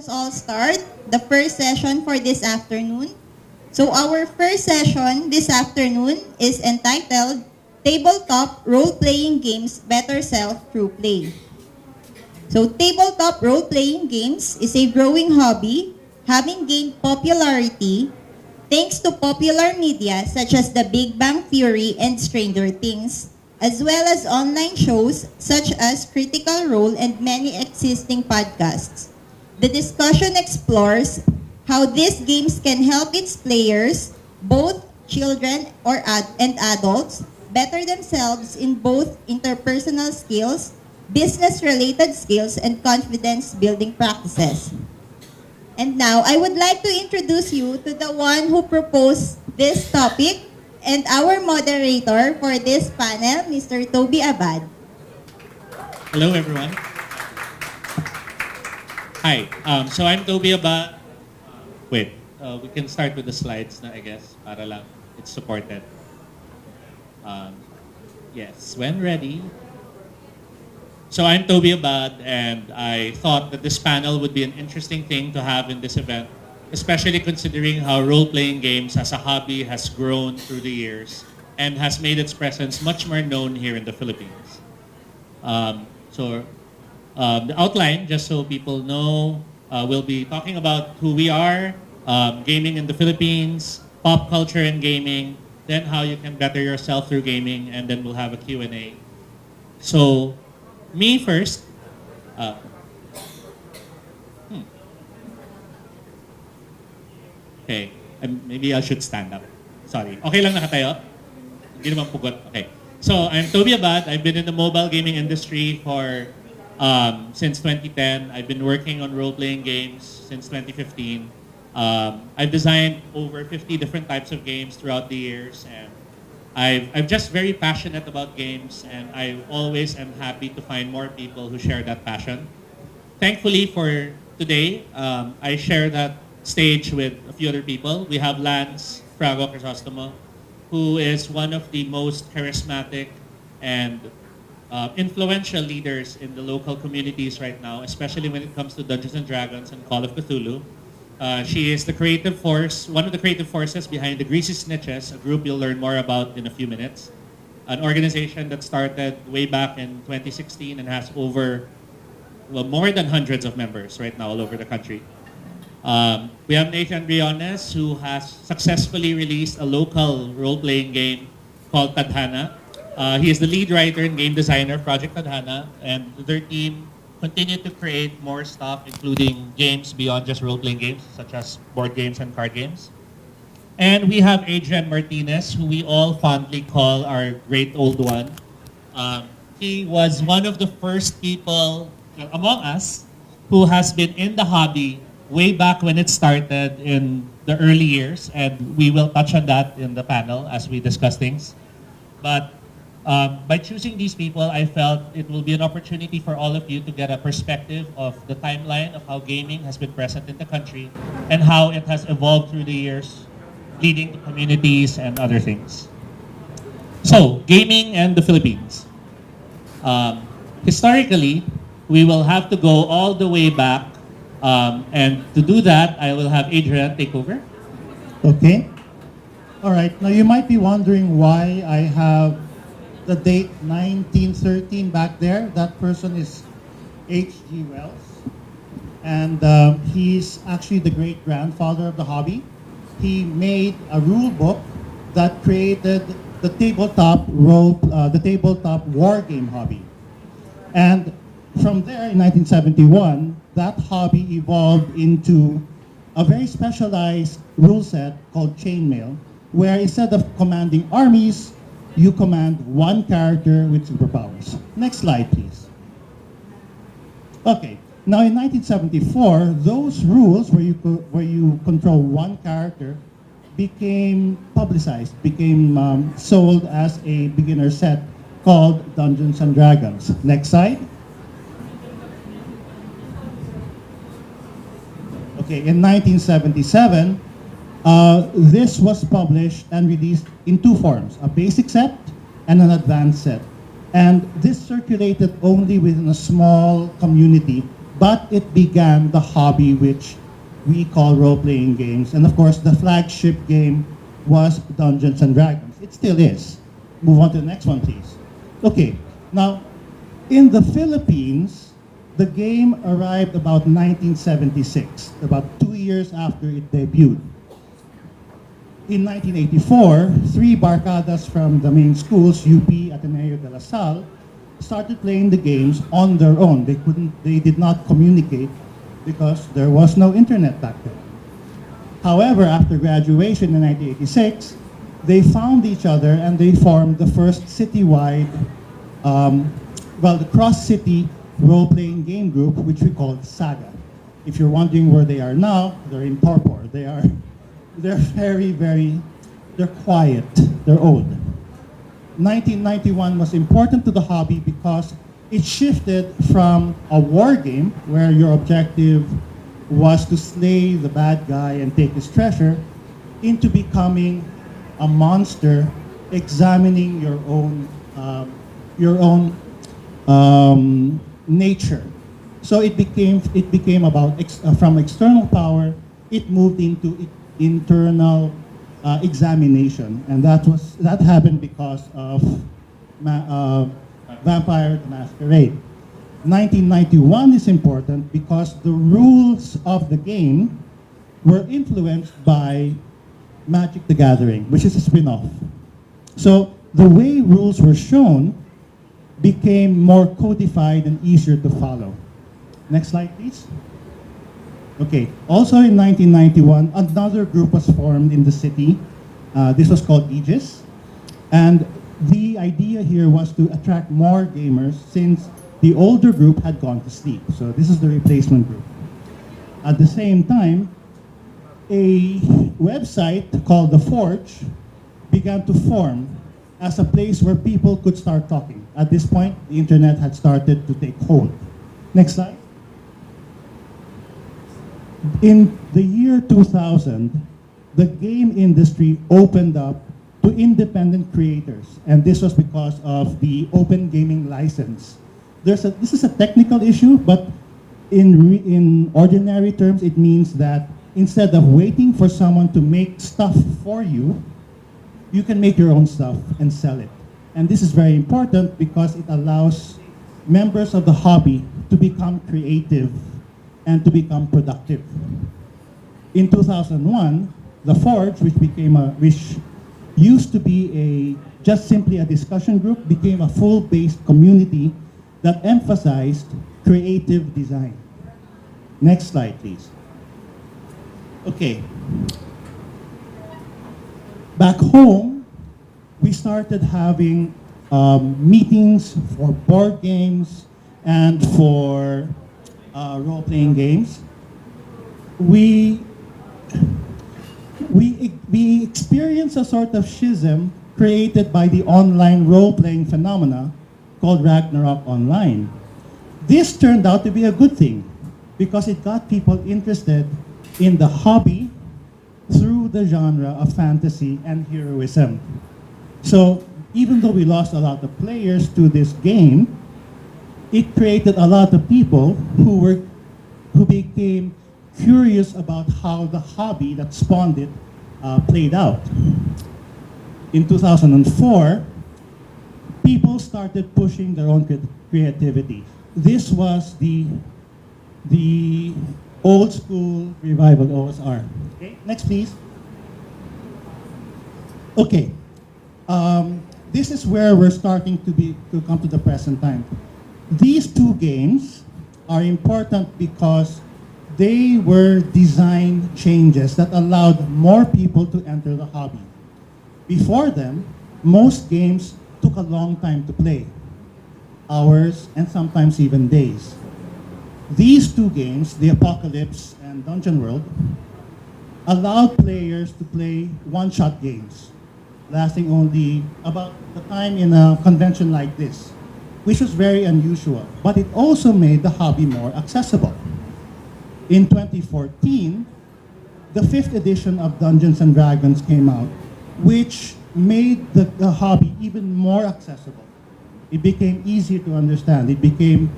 us all start the first session for this afternoon. So our first session this afternoon is entitled Tabletop Role-Playing Games Better Self Through Play. So tabletop role-playing games is a growing hobby, having gained popularity thanks to popular media such as The Big Bang Theory and Stranger Things, as well as online shows such as Critical Role and many existing podcasts. The discussion explores how these games can help its players, both children and adults, better themselves in both interpersonal skills, business-related skills, and confidence-building practices. And now, I would like to introduce you to the one who proposed this topic and our moderator for this panel, Mr. Tobie Abad. Hello, everyone. Hi, so I'm Tobie Abad. We can start with the slides na, I guess, para lang it's supported. Yes, when ready. So I'm Tobie Abad, and I thought that this panel would be an interesting thing to have in this event, especially considering how role-playing games as a hobby has grown through the years and has made its presence much more known here in the Philippines. The outline, just so people know, we'll be talking about who we are, gaming in the Philippines, pop culture and gaming, then how you can better yourself through gaming, and then we'll have a Q&A. So, me first. Okay, maybe I should stand up. Sorry. Okay lang nakatayo? Hindi naman pugot. Okay. So, I'm Tobie Abad. I've been in the mobile gaming industry for since 2010. I've been working on role-playing games since 2015. I've designed over 50 different types of games throughout the years, and I'm just very passionate about games, and I always am happy to find more people who share that passion. Thankfully for today, I share that stage with a few other people. We have Lanz, Frago-Crisostomo, who is one of the most charismatic and influential leaders in the local communities right now, especially when it comes to Dungeons and Dragons and Call of Cthulhu. She is the creative force, one of the creative forces behind the Greasy Snitches, a group you'll learn more about in a few minutes. An organization that started way back in 2016 and has more than hundreds of members right now all over the country. We have Adrian Briones, who has successfully released a local role-playing game called Tadhana. He is the lead writer and game designer of Project Tadhana, and their team continue to create more stuff, including games beyond just role-playing games, such as board games and card games. And we have Adrian Martinez, who we all fondly call our great old one. He was one of the first people among us who has been in the hobby way back when it started in the early years, and we will touch on that in the panel as we discuss things. But by choosing these people, I felt it will be an opportunity for all of you to get a perspective of the timeline of how gaming has been present in the country and how it has evolved through the years, leading to communities and other things. So, gaming and the Philippines. Historically, we will have to go all the way back, and to do that, I will have Adrian take over. Okay. All right. Now, you might be wondering why I have the date 1913 back there. That person is H.G. Wells, and he's actually the great-grandfather of the hobby. He made a rule book that created the tabletop war game hobby. And from there, in 1971, that hobby evolved into a very specialized rule set called Chainmail, where instead of commanding armies, you command one character with superpowers. Next slide, please. Okay, now in 1974, those rules where you control one character became publicized, became sold as a beginner set called Dungeons and Dragons. Next slide. Okay, in 1977, this was published and released in two forms, a basic set and an advanced set. And this circulated only within a small community but it began the hobby which we call role-playing games. And of course, the flagship game was Dungeons and Dragons. It still is. Move on to the next one, please. Okay, now, in the Philippines, the game arrived about 1976, about 2 years after it debuted. In 1984, three barcadas from the main schools, UP, Ateneo de La Salle, started playing the games on their own. They did not communicate because there was no internet back then. However, after graduation in 1986, they found each other and they formed the first citywide, the cross-city role-playing game group, which we called Saga. If you're wondering where they are now, they're in torpor. They're they're quiet, they're old. 1991 was important to the hobby because it shifted from a war game where your objective was to slay the bad guy and take his treasure into becoming a monster examining your own nature. So it became about from external power, it moved into internal examination, and that happened because of Vampire the Masquerade. 1991 is important because the rules of the game were influenced by Magic the Gathering, which is a spin-off. So the way rules were shown became more codified and easier to follow. Next slide, please. Okay, also in 1991, another group was formed in the city. This was called Aegis. And the idea here was to attract more gamers since the older group had gone to sleep. So this is the replacement group. At the same time, a website called The Forge began to form as a place where people could start talking. At this point, the internet had started to take hold. Next slide. In the year 2000, the game industry opened up to independent creators, and this was because of the open gaming license. This is a technical issue, but in ordinary terms, it means that instead of waiting for someone to make stuff for you, you can make your own stuff and sell it. And this is very important because it allows members of the hobby to become creative and to become productive. In 2001, The Forge, which used to be just simply a discussion group, became a full-based community that emphasized creative design. Next slide, please. Okay. Back home, we started having meetings for board games and for role-playing games. We experienced a sort of schism created by the online role-playing phenomena called Ragnarok Online. This turned out to be a good thing because it got people interested in the hobby through the genre of fantasy and heroism. So even though we lost a lot of players to this game, it created a lot of people who became curious about how the hobby that spawned it played out. In 2004, people started pushing their own creativity. This was the old school revival OSR. Okay, next please. Okay, this is where we're starting to come to the present time. These two games are important because they were design changes that allowed more people to enter the hobby. Before them, most games took a long time to play, hours and sometimes even days. These two games, The Apocalypse and Dungeon World, allowed players to play one-shot games, lasting only about the time in a convention like this, which was very unusual, but it also made the hobby more accessible. In 2014, the 5th edition of Dungeons and Dragons came out, which made the hobby even more accessible. It became easier to understand. It became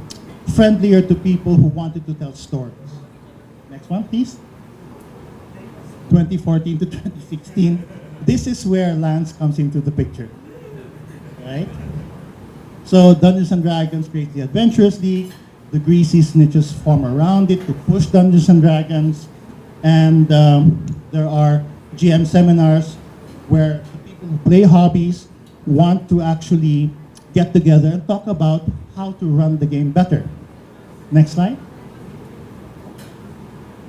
friendlier to people who wanted to tell stories. Next one, please. 2014 to 2016. This is where Lanz comes into the picture, right? So Dungeons and Dragons creates the Adventurers League. The Greasy Snitches form around it to push Dungeons and Dragons. And there are GM seminars where the people who play hobbies want to actually get together and talk about how to run the game better. Next slide.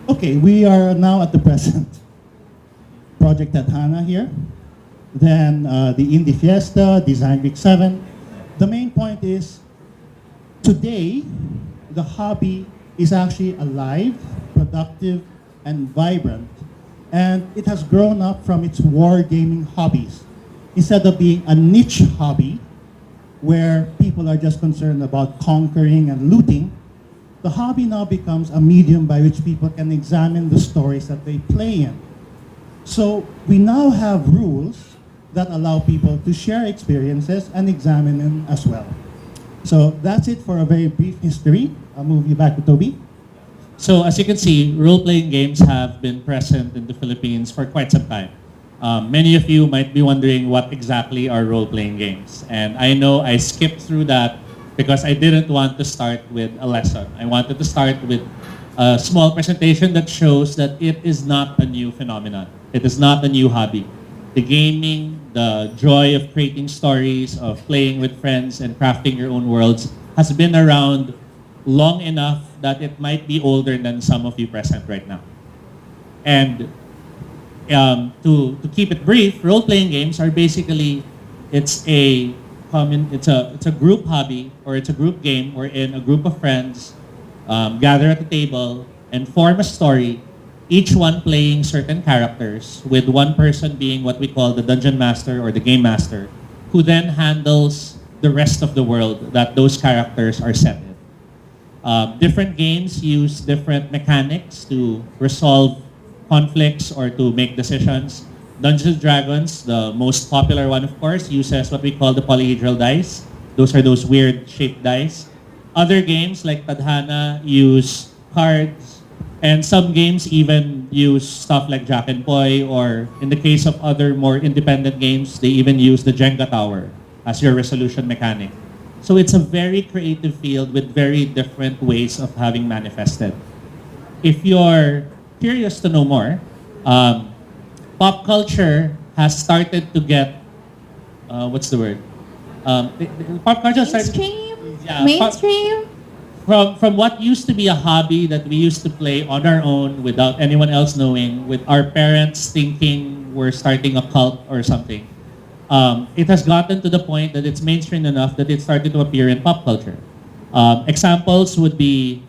Okay, we are now at the present. Project Tadhana here. Then the Indie Fiesta, Design Week 7. The main point is, today, the hobby is actually alive, productive, and vibrant. And it has grown up from its wargaming hobbies. Instead of being a niche hobby, where people are just concerned about conquering and looting, the hobby now becomes a medium by which people can examine the stories that they play in. So we now have rules that allow people to share experiences and examine them as well. So that's it for a very brief history. I'll move you back to Tobie. So as you can see, role-playing games have been present in the Philippines for quite some time. Many of you might be wondering what exactly are role-playing games. And I know I skipped through that because I didn't want to start with a lesson. I wanted to start with a small presentation that shows that it is not a new phenomenon. It is not a new hobby. The gaming, the joy of creating stories, of playing with friends and crafting your own worlds has been around long enough that it might be older than some of you present right now. And to keep it brief, role-playing games are basically, it's a group hobby, or it's a group game wherein a group of friends gather at the table and form a story, each one playing certain characters, with one person being what we call the dungeon master or the game master, who then handles the rest of the world that those characters are set in. Different games use different mechanics to resolve conflicts or to make decisions. Dungeons & Dragons, the most popular one, of course, uses what we call the polyhedral dice. Those are those weird shaped dice. Other games like Tadhana use cards, and some games even use stuff like Jack and Poi, or in the case of other more independent games, they even use the Jenga tower as your resolution mechanic. So it's a very creative field with very different ways of having manifested. If you're curious to know more, pop culture has started to get, what's the word? Pop culture started... Mainstream? Yeah, Mainstream? From what used to be a hobby that we used to play on our own without anyone else knowing, with our parents thinking we're starting a cult or something, it has gotten to the point that it's mainstream enough that it started to appear in pop culture. Examples would be,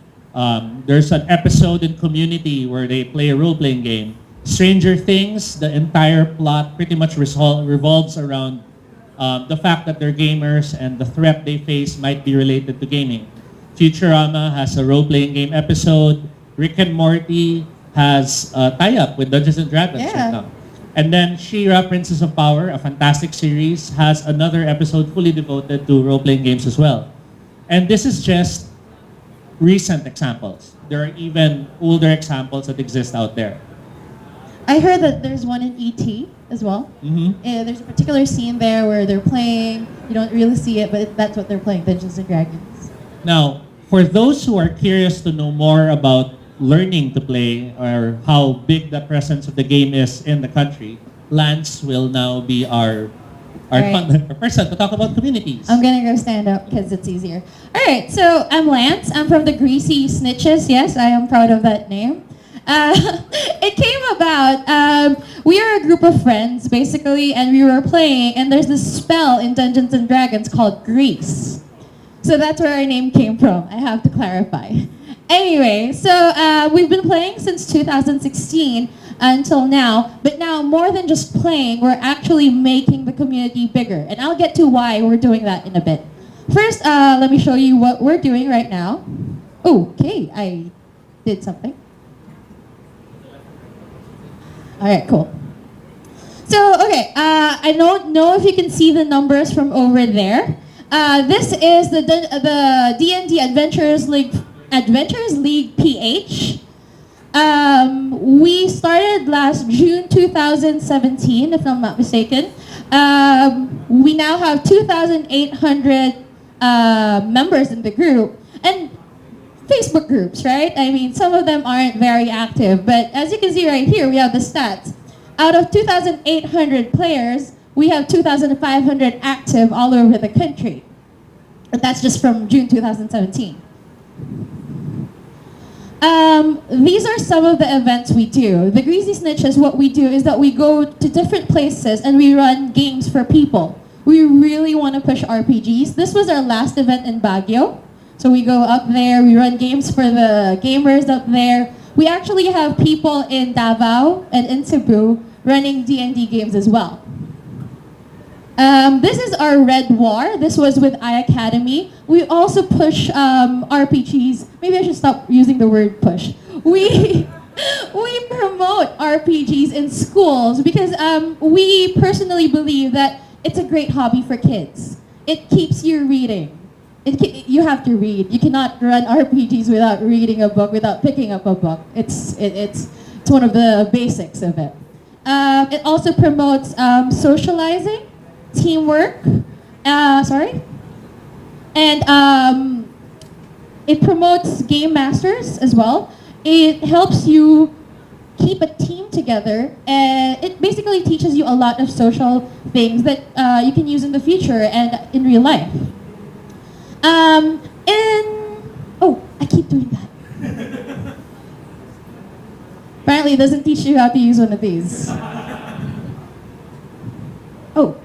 there's an episode in Community where they play a role-playing game. Stranger Things, the entire plot pretty much revolves around the fact that they're gamers and the threat they face might be related to gaming. Futurama has a role-playing game episode. Rick and Morty has a tie-up with Dungeons & Dragons right now. And then She-Ra, Princess of Power, a fantastic series, has another episode fully devoted to role-playing games as well. And this is just recent examples. There are even older examples that exist out there. I heard that there's one in E.T. as well. Mm-hmm. There's a particular scene there where they're playing, you don't really see it, but that's what they're playing, Dungeons & Dragons. Now, for those who are curious to know more about learning to play or how big the presence of the game is in the country, Lanz will now be our person to talk about communities. I'm gonna go stand up because it's easier. All right, so I'm Lanz. I'm from the Greasy Snitches. Yes, I am proud of that name. It came about, we are a group of friends, basically, and we were playing, and there's this spell in Dungeons & Dragons called Grease. So that's where our name came from, I have to clarify. Anyway, so we've been playing since 2016 until now, but now more than just playing, we're actually making the community bigger. And I'll get to why we're doing that in a bit. First, let me show you what we're doing right now. Okay, I did something. All right, cool. So, okay, I don't know if you can see the numbers from over there. This is the D&D Adventurers League PH. We started last June 2017, if I'm not mistaken. We now have 2,800 members in the group. And Facebook groups, right? I mean, some of them aren't very active, but as you can see right here, we have the stats. Out of 2,800 players, we have 2,500 active all over the country. But that's just from June 2017. These are some of the events we do. The Greasy Snitches, what we do is that we go to different places and we run games for people. We really want to push RPGs. This was our last event in Baguio. So we go up there, we run games for the gamers up there. We actually have people in Davao and in Cebu running D&D games as well. This is our Red War. This was with iAcademy. We also push RPGs. Maybe I should stop using the word push. We promote RPGs in schools because we personally believe that it's a great hobby for kids. It keeps you reading. You have to read. You cannot run RPGs without reading a book, without picking up a book. It's one of the basics of it. It also promotes socializing, teamwork, and it promotes game masters as well. It helps you keep a team together, and it basically teaches you a lot of social things that you can use in the future and in real life. I keep doing that. Apparently it doesn't teach you how to use one of these. Oh,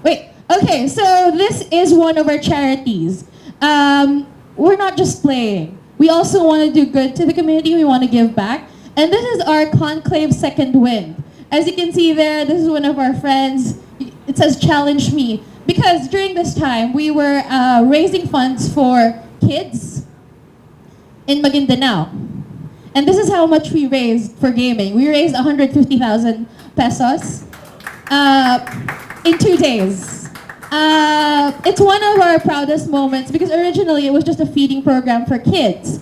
wait. Okay, so this is one of our charities. We're not just playing. We also want to do good to the community. We want to give back. And this is our Conclave Second Wind. As you can see there, this is one of our friends. It says, "Challenge me." Because during this time, we were raising funds for kids in Maguindanao. And this is how much we raised for gaming. We raised 150,000 pesos in 2 days. It's one of our proudest moments because originally it was just a feeding program for kids.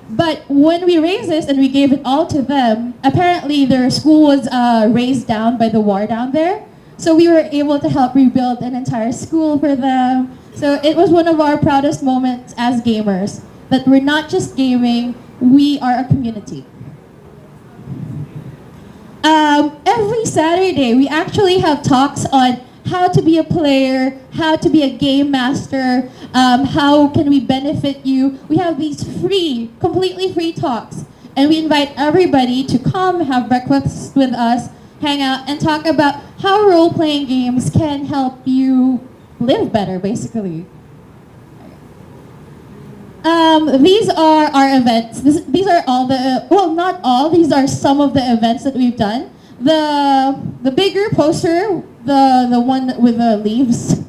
But when we raised this and we gave it all to them, apparently their school was razed down by the war down there. So we were able to help rebuild an entire school for them. So it was one of our proudest moments as gamers, that we're not just gaming, we are a community. Every Saturday, we actually have talks on how to be a player, how to be a game master, how can we benefit you. We have these completely free talks, and we invite everybody to come have breakfast with us, hang out, and talk about how role-playing games can help you live better, basically. These are our events. These are all not all, these are some of the events that we've done. The bigger poster, the one with the leaves,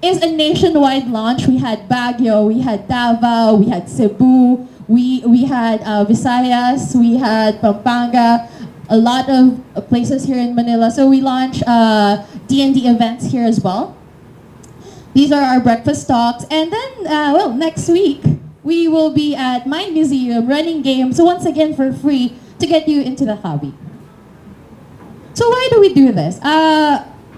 is a nationwide launch. We had Baguio, we had Davao, we had Cebu, we had Visayas, we had Pampanga, a lot of places here in Manila. So we launch D&D events here as well. These are our breakfast talks. And then, next week, we will be at Mind Museum running games, once again for free, to get you into the hobby. So why do we do this?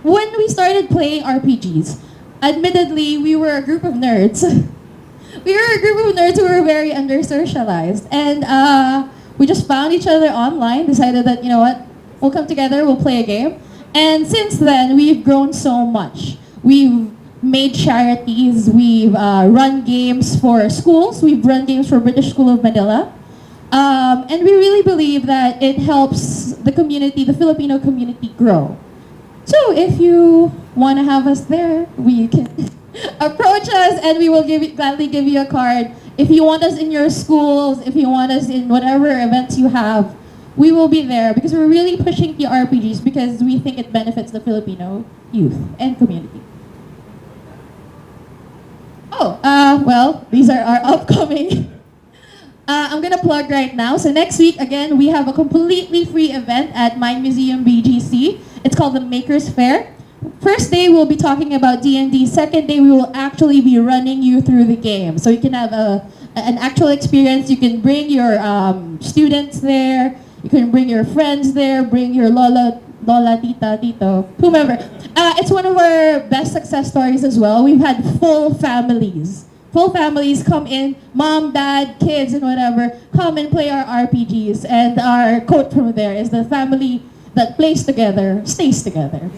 When we started playing RPGs, admittedly, we were a group of nerds. We were a group of nerds who were very under-socialized. And we just found each other online, decided that, you know what, we'll come together, we'll play a game. And since then, we've grown so much. We've made charities, we've run games for schools, we've run games for British School of Manila. And we really believe that it helps the community, the Filipino community, grow. So if you want to have us there, we can approach us and we will gladly give you a card. If you want us in your schools, if you want us in whatever events you have, we will be there because we're really pushing the RPGs because we think it benefits the Filipino youth and community. Well, these are our upcoming. I'm gonna plug right now. So next week, again, we have a completely free event at Mind Museum BGC. It's called the Makers Fair. first day we'll be talking about D&D. Second day we will actually be running you through the game, so you can have an actual experience. You can bring your students there. You can bring your friends there. Bring your lola, tita, tito, whomever. It's one of our best success stories as well. We've had full families. Full families come in, mom, dad, kids, and whatever, come and play our RPGs. And our quote from there is, the family that plays together stays together.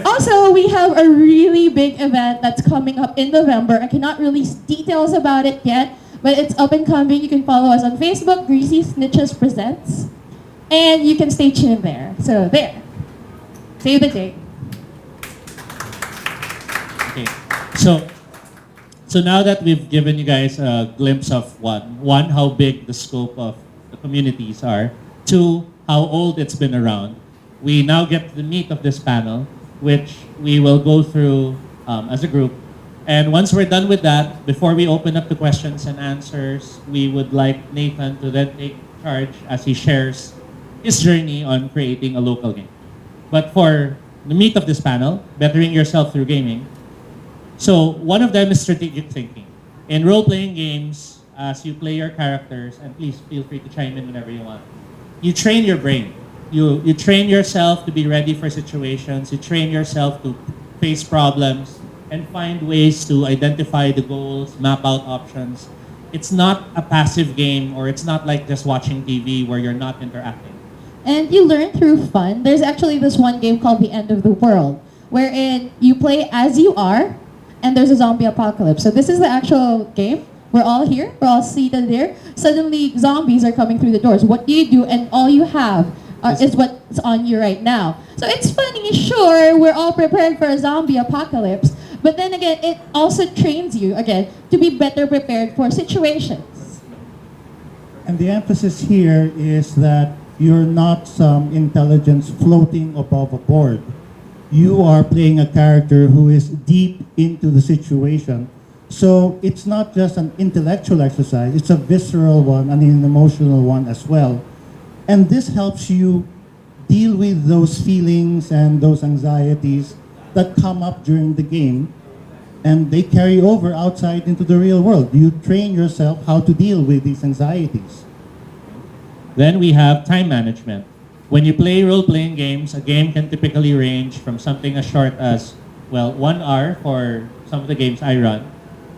Also, we have a really big event that's coming up in November. I cannot release details about it yet, but it's up and coming. You can follow us on Facebook, Greasy Snitches Presents, and you can stay tuned there. So there, save the date. Okay, so now that we've given you guys a glimpse of one, how big the scope of the communities are, two, how old it's been around, we now get to the meat of this panel, which we will go through as a group. And once we're done with that, before we open up the questions and answers, we would like Nathan to then take charge as he shares his journey on creating a local game. But for the meat of this panel, bettering yourself through gaming, so one of them is strategic thinking. In role-playing games, as you play your characters, and please feel free to chime in whenever you want, you train your brain. You train yourself to be ready for situations. You train yourself to face problems and find ways to identify the goals, map out options. It's not a passive game, or it's not like just watching TV where you're not interacting. And you learn through fun. There's actually this one game called The End of the World, wherein you play as you are, and there's a zombie apocalypse. So this is the actual game. We're all here. We're all seated there. Suddenly, zombies are coming through the doors. What do you do? And all you have is what's on you right now. So it's funny, sure, we're all prepared for a zombie apocalypse, but then again, it also trains you, again, to be better prepared for situations. And the emphasis here is that you're not some intelligence floating above a board. You are playing a character who is deep into the situation. So it's not just an intellectual exercise, it's a visceral one and an emotional one as well. And this helps you deal with those feelings and those anxieties that come up during the game, and they carry over outside into the real world. You train yourself how to deal with these anxieties. Then we have time management. When you play role-playing games, a game can typically range from something as short as, 1 hour for some of the games I run,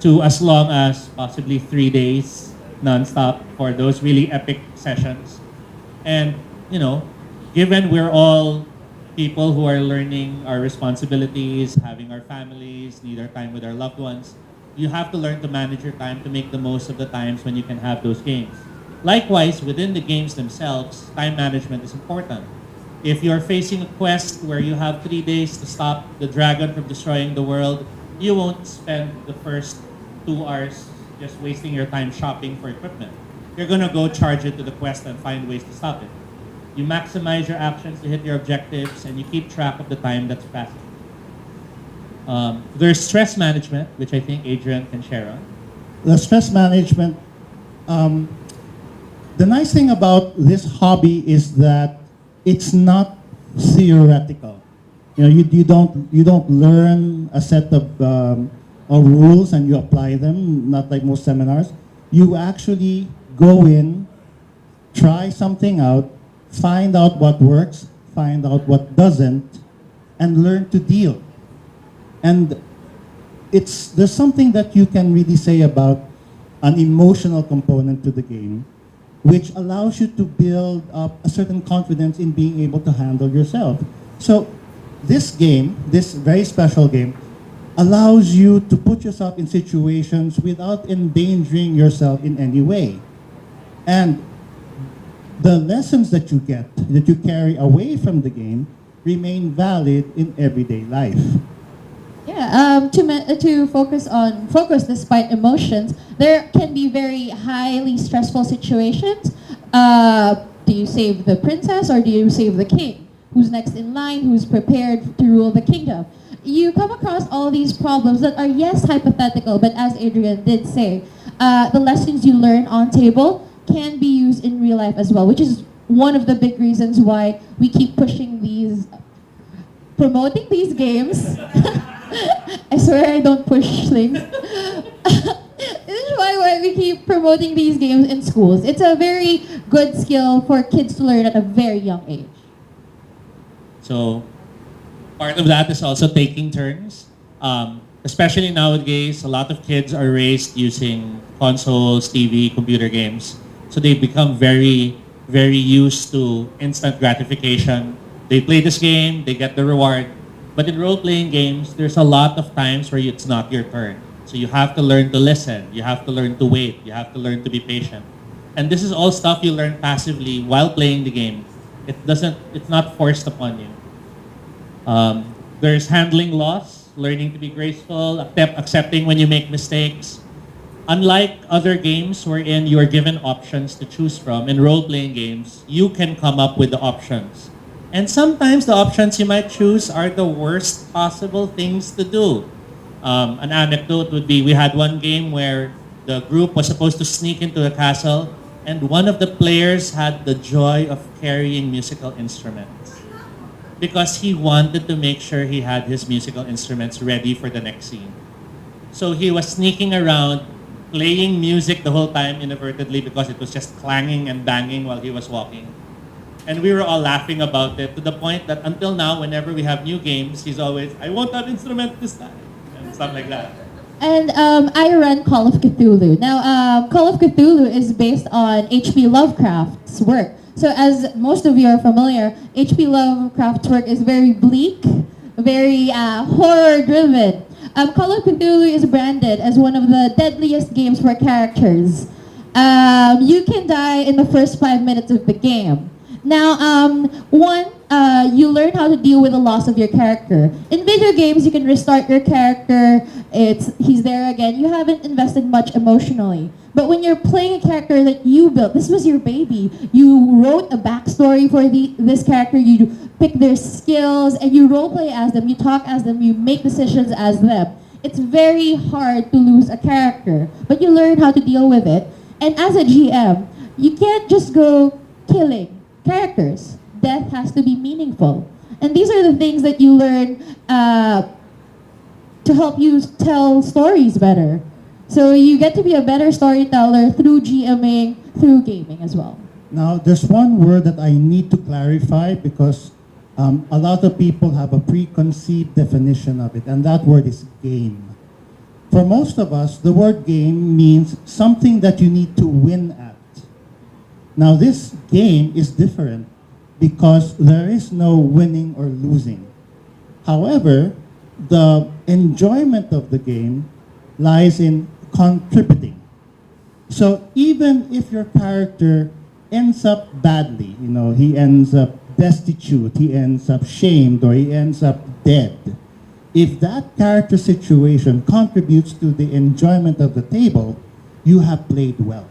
to as long as possibly 3 days non-stop for those really epic sessions. And, given we're all people who are learning our responsibilities, having our families, need our time with our loved ones, you have to learn to manage your time to make the most of the times when you can have those games. Likewise, within the games themselves, time management is important. If you're facing a quest where you have 3 days to stop the dragon from destroying the world, you won't spend the first 2 hours just wasting your time shopping for equipment. You're gonna go charge it to the quest and find ways to stop it. You maximize your actions to hit your objectives, and you keep track of the time that's passing. There's stress management, which I think Adrian can share on. The stress management, the nice thing about this hobby is that it's not theoretical. You don't learn a set of rules and you apply them, not like most seminars. You actually go in, try something out, find out what works, find out what doesn't, and learn to deal. And there's something that you can really say about an emotional component to the game, which allows you to build up a certain confidence in being able to handle yourself. So this game, this very special game, allows you to put yourself in situations without endangering yourself in any way. And the lessons that you get, that you carry away from the game, remain valid in everyday life. Yeah, to focus despite emotions, there can be very highly stressful situations. Do you save the princess or do you save the king? Who's next in line? Who's prepared to rule the kingdom? You come across all these problems that are, yes, hypothetical, but as Adrian did say, the lessons you learn on table can be used in real life as well, which is one of the big reasons why we keep pushing promoting these games. I swear I don't push things. This is why we keep promoting these games in schools. It's a very good skill for kids to learn at a very young age. So part of that is also taking turns. Especially nowadays, a lot of kids are raised using consoles, TV, computer games. So they become very, very used to instant gratification. They play this game, they get the reward. But in role-playing games, there's a lot of times where it's not your turn. So you have to learn to listen, you have to learn to wait, you have to learn to be patient. And this is all stuff you learn passively while playing the game. It's not forced upon you. There's handling loss, learning to be graceful, accepting when you make mistakes. Unlike other games wherein you are given options to choose from, in role-playing games, you can come up with the options. And sometimes the options you might choose are the worst possible things to do. An anecdote would be, we had one game where the group was supposed to sneak into a castle, and one of the players had the joy of carrying musical instruments because he wanted to make sure he had his musical instruments ready for the next scene. So he was sneaking around, playing music the whole time inadvertently because it was just clanging and banging while he was walking. And we were all laughing about it to the point that until now, whenever we have new games, he's always, I want that instrument this time, and stuff like that. And I run Call of Cthulhu. Now, Call of Cthulhu is based on H.P. Lovecraft's work. So as most of you are familiar, H.P. Lovecraft's work is very bleak, very horror-driven. Call of Cthulhu is branded as one of the deadliest games for characters. You can die in the first 5 minutes of the game. Now, you learn how to deal with the loss of your character. In video games, you can restart your character. He's there again. You haven't invested much emotionally. But when you're playing a character that you built, this was your baby. You wrote a backstory for this character. You pick their skills, and you roleplay as them. You talk as them. You make decisions as them. It's very hard to lose a character, but you learn how to deal with it. And as a GM, you can't just go killing characters. Death has to be meaningful. And these are the things that you learn to help you tell stories better. So you get to be a better storyteller through GMing, through gaming as well. Now, there's one word that I need to clarify because a lot of people have a preconceived definition of it, and that word is game. For most of us, the word game means something that you need to win at. Now, this game is different because there is no winning or losing. However, the enjoyment of the game lies in contributing. So even if your character ends up badly, he ends up destitute, he ends up shamed, or he ends up dead, if that character situation contributes to the enjoyment of the table, you have played well.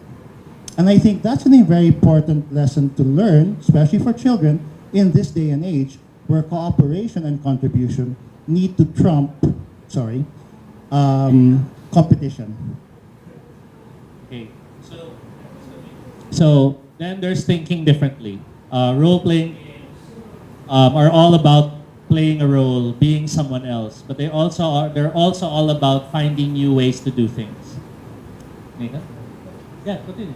And I think that's a very important lesson to learn, especially for children in this day and age, where cooperation and contribution need to trump, competition. Okay, so then there's thinking differently. Role-playing games are all about playing a role, being someone else, but they're also all about finding new ways to do things. Nika? Yeah, continue.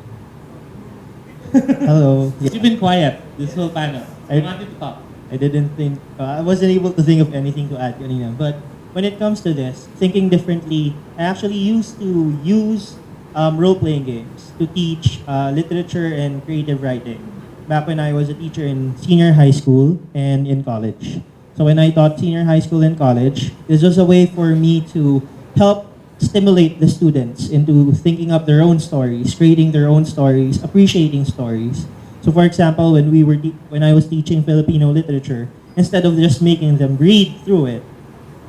Hello. You've been quiet this whole panel. I wanted to talk. I didn't think, I wasn't able to think of anything to add kanina. But when it comes to this, thinking differently, I actually used to use role-playing games to teach literature and creative writing back when I was a teacher in senior high school and in college. So when I taught senior high school and college, this was a way for me to help stimulate the students into thinking up their own stories, creating their own stories, appreciating stories. So for example, when I was teaching Filipino literature, instead of just making them read through it,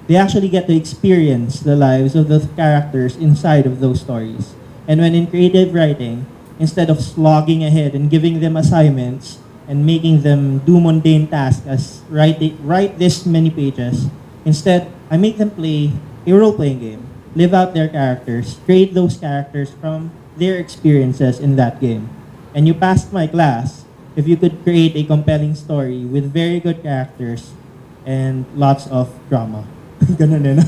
they actually get to experience the lives of the characters inside of those stories. And when in creative writing, instead of slogging ahead and giving them assignments and making them do mundane tasks as write this many pages, instead, I make them play a role-playing game, live out their characters, create those characters from their experiences in that game. And you passed my class if you could create a compelling story with very good characters and lots of drama. Ganun eh, no?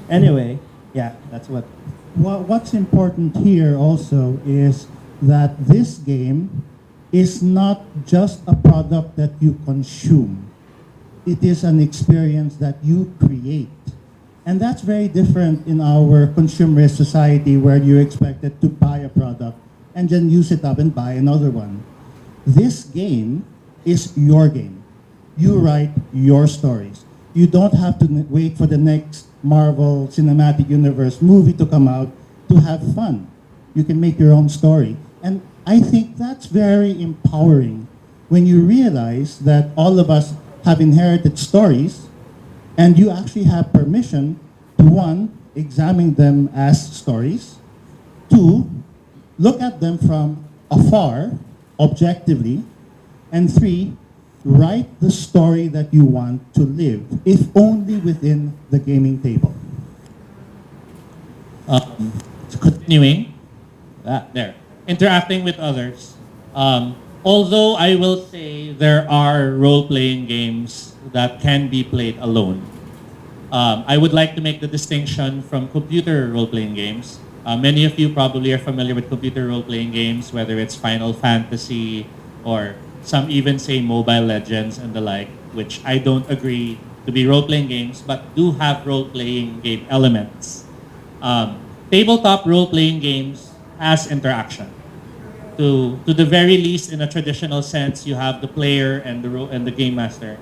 Anyway, yeah, that's what. What's important here also is that this game is not just a product that you consume. It is an experience that you create. And that's very different in our consumerist society where you're expected to buy a product and then use it up and buy another one. This game is your game. You write your stories. You don't have to wait for the next Marvel Cinematic Universe movie to come out to have fun. You can make your own story. And I think that's very empowering when you realize that all of us have inherited stories and you actually have permission to, one, examine them as stories, two, look at them from afar, objectively, and three, write the story that you want to live, if only within the gaming table. Continuing, there, interacting with others. Although I will say there are role-playing games that can be played alone. I would like to make the distinction from computer role-playing games. Many of you probably are familiar with computer role-playing games, whether it's Final Fantasy or some even say Mobile Legends and the like, which I don't agree to be role-playing games, but do have role-playing game elements. Tabletop role-playing games has interaction. To the very least, in a traditional sense, you have the player and the game master.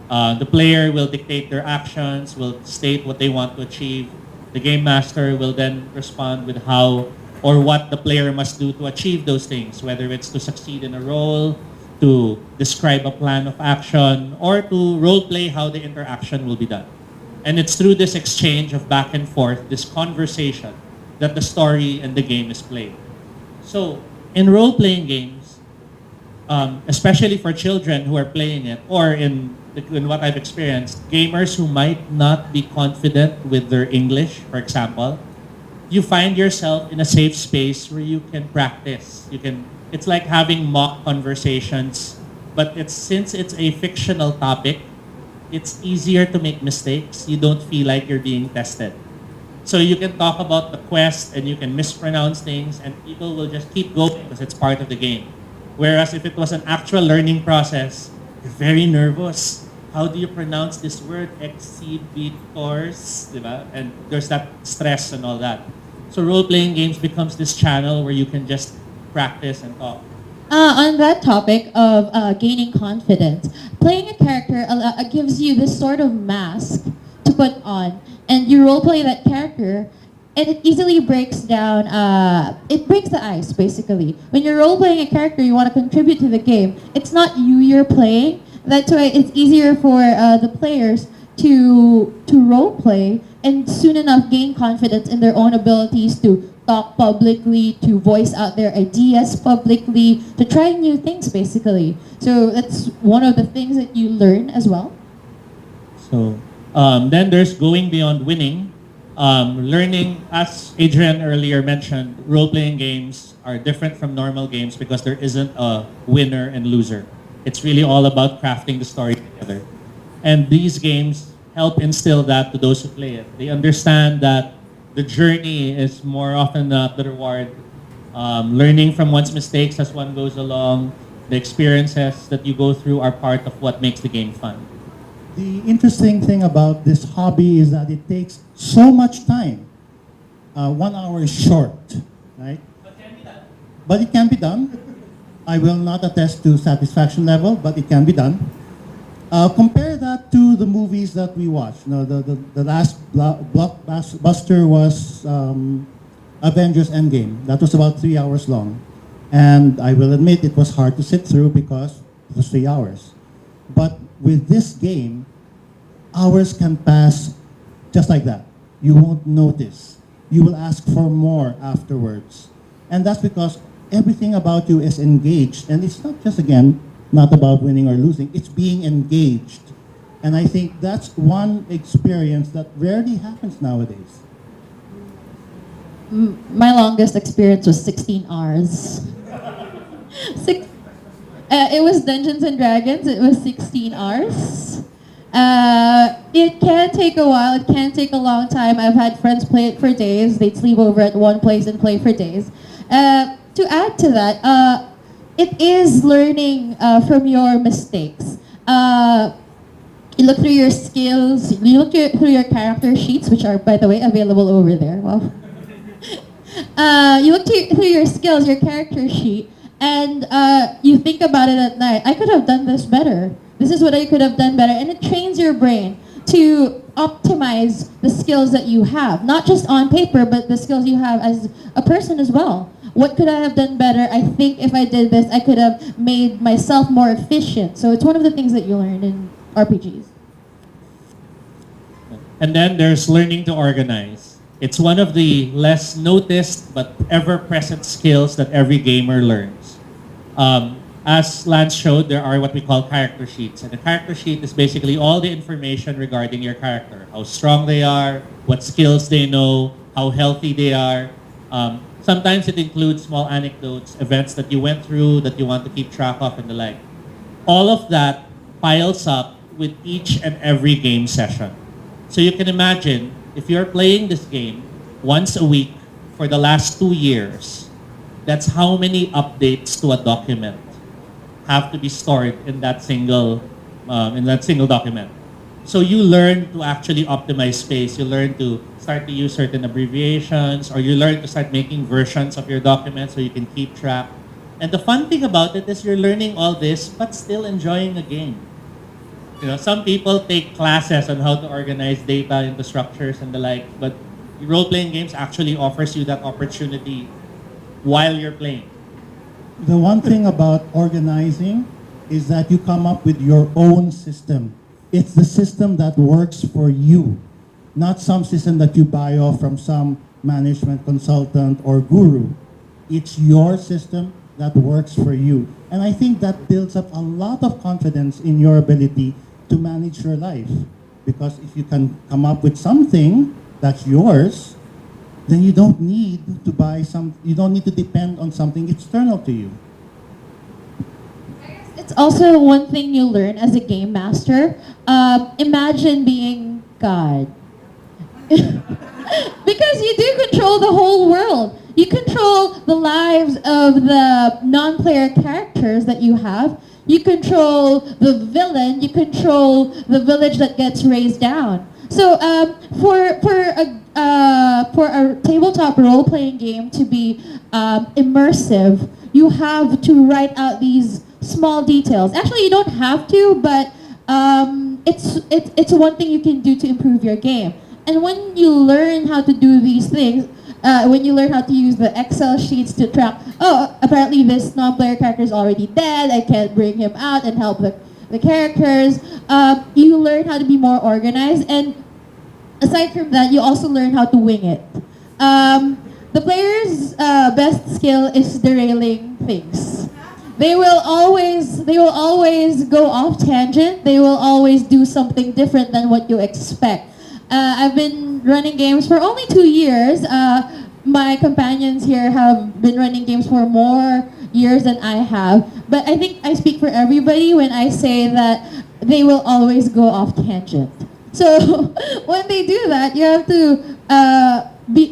The player will dictate their actions, will state what they want to achieve. The game master will then respond with how or what the player must do to achieve those things, whether it's to succeed in a role, to describe a plan of action, or to role-play how the interaction will be done. And it's through this exchange of back and forth, this conversation, that the story and the game is played. So, in role-playing games, especially for children who are playing it, or in what I've experienced, gamers who might not be confident with their English, for example, you find yourself in a safe space where you can practice. It's like having mock conversations, but since it's a fictional topic, it's easier to make mistakes. You don't feel like you're being tested. So you can talk about the quest and you can mispronounce things and people will just keep going because it's part of the game. Whereas if it was an actual learning process, you're very nervous. How do you pronounce this word? Exhibitors, diba? And there's that stress and all that. So role-playing games becomes this channel where you can just practice and talk. On that topic of gaining confidence, playing a character gives you this sort of mask to put on, and you roleplay that character, and it easily breaks down, it breaks the ice, basically. When you're role-playing a character, you want to contribute to the game. It's not you're playing. That's why it's easier for the players to role-play and soon enough gain confidence in their own abilities to talk publicly, to voice out their ideas publicly, to try new things, basically. So that's one of the things that you learn as well. So then there's going beyond winning. Learning, as Adrian earlier mentioned, role-playing games are different from normal games because there isn't a winner and loser. It's really all about crafting the story together. And these games help instill that to those who play it. They understand that the journey is more often not the reward. Learning from one's mistakes as one goes along, the experiences that you go through are part of what makes the game fun. The interesting thing about this hobby is that it takes so much time. 1 hour is short, right? But it can be done. I will not attest to satisfaction level, but it can be done. Compare that to the movies that we watch. You know, the last blockbuster was Avengers Endgame. That was about 3 hours long. And I will admit it was hard to sit through because it was 3 hours. But with this game, hours can pass just like that. You won't notice. You will ask for more afterwards. And that's because everything about you is engaged. And it's not just, again, not about winning or losing. It's being engaged. And I think that's one experience that rarely happens nowadays. My longest experience was 16 hours. It was Dungeons and Dragons. It was 16 hours. It can take a while. It can take a long time. I've had friends play it for days. They'd sleep over at one place and play for days. To add to that, it is learning from your mistakes. You look through your skills. You look through your character sheets, which are, by the way, available over there. Wow. You look through your skills, your character sheet, and you think about it at night. I could have done this better. This is what I could have done better. And it trains your brain to optimize the skills that you have. Not just on paper, but the skills you have as a person as well. What could I have done better? I think if I did this, I could have made myself more efficient. So it's one of the things that you learn in RPGs. And then there's learning to organize. It's one of the less noticed but ever-present skills that every gamer learns. As Lanz showed, there are what we call character sheets. And a character sheet is basically all the information regarding your character. How strong they are, what skills they know, how healthy they are. Sometimes it includes small anecdotes, events that you went through that you want to keep track of and the like. All of that piles up with each and every game session. So you can imagine, if you're playing this game once a week for the last 2 years, that's how many updates to a document have to be stored in that single document. So you learn to actually optimize space. You learn to start to use certain abbreviations, or you learn to start making versions of your documents so you can keep track. And the fun thing about it is you're learning all this, but still enjoying the game. You know, some people take classes on how to organize data into structures and the like, but role-playing games actually offers you that opportunity while you're playing. The one thing about organizing is that you come up with your own system. It's the system that works for you, not some system that you buy off from some management consultant or guru. It's your system that works for you. And I think that builds up a lot of confidence in your ability to manage your life. Because if you can come up with something that's yours, then you don't need to you don't need to depend on something external to you. It's also one thing you learn as a game master. Imagine being God. Because you do control the whole world. You control the lives of the non-player characters that you have. You control the villain. You control the village that gets raised down. So for a tabletop role-playing game to be immersive, you have to write out these small details. Actually, you don't have to, but it's one thing you can do to improve your game. And when you learn how to do these things, when you learn how to use the Excel sheets to track, oh, apparently this non-player character is already dead, I can't bring him out and help the characters, you learn how to be more organized. And aside from that, you also learn how to wing it. The player's best skill is derailing things. They will always go off tangent. They will always do something different than what you expect. I've been running games for only 2 years. My companions here have been running games for more years than I have. But I think I speak for everybody when I say that they will always go off tangent. So when they do that, you have to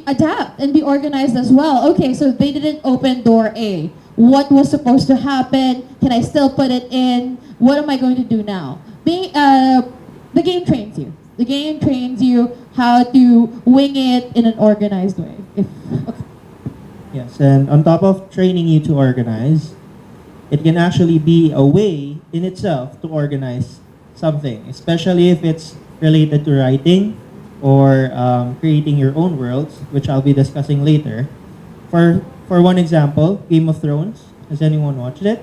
adapt and be organized as well. Okay, so they didn't open door A. What was supposed to happen? Can I still put it in? What am I going to do now? The game trains you. The game trains you how to wing it in an organized way. Okay. Yes, and on top of training you to organize, it can actually be a way in itself to organize something, especially if it's related to writing or creating your own worlds, which I'll be discussing later. For one example, Game of Thrones. Has anyone watched it?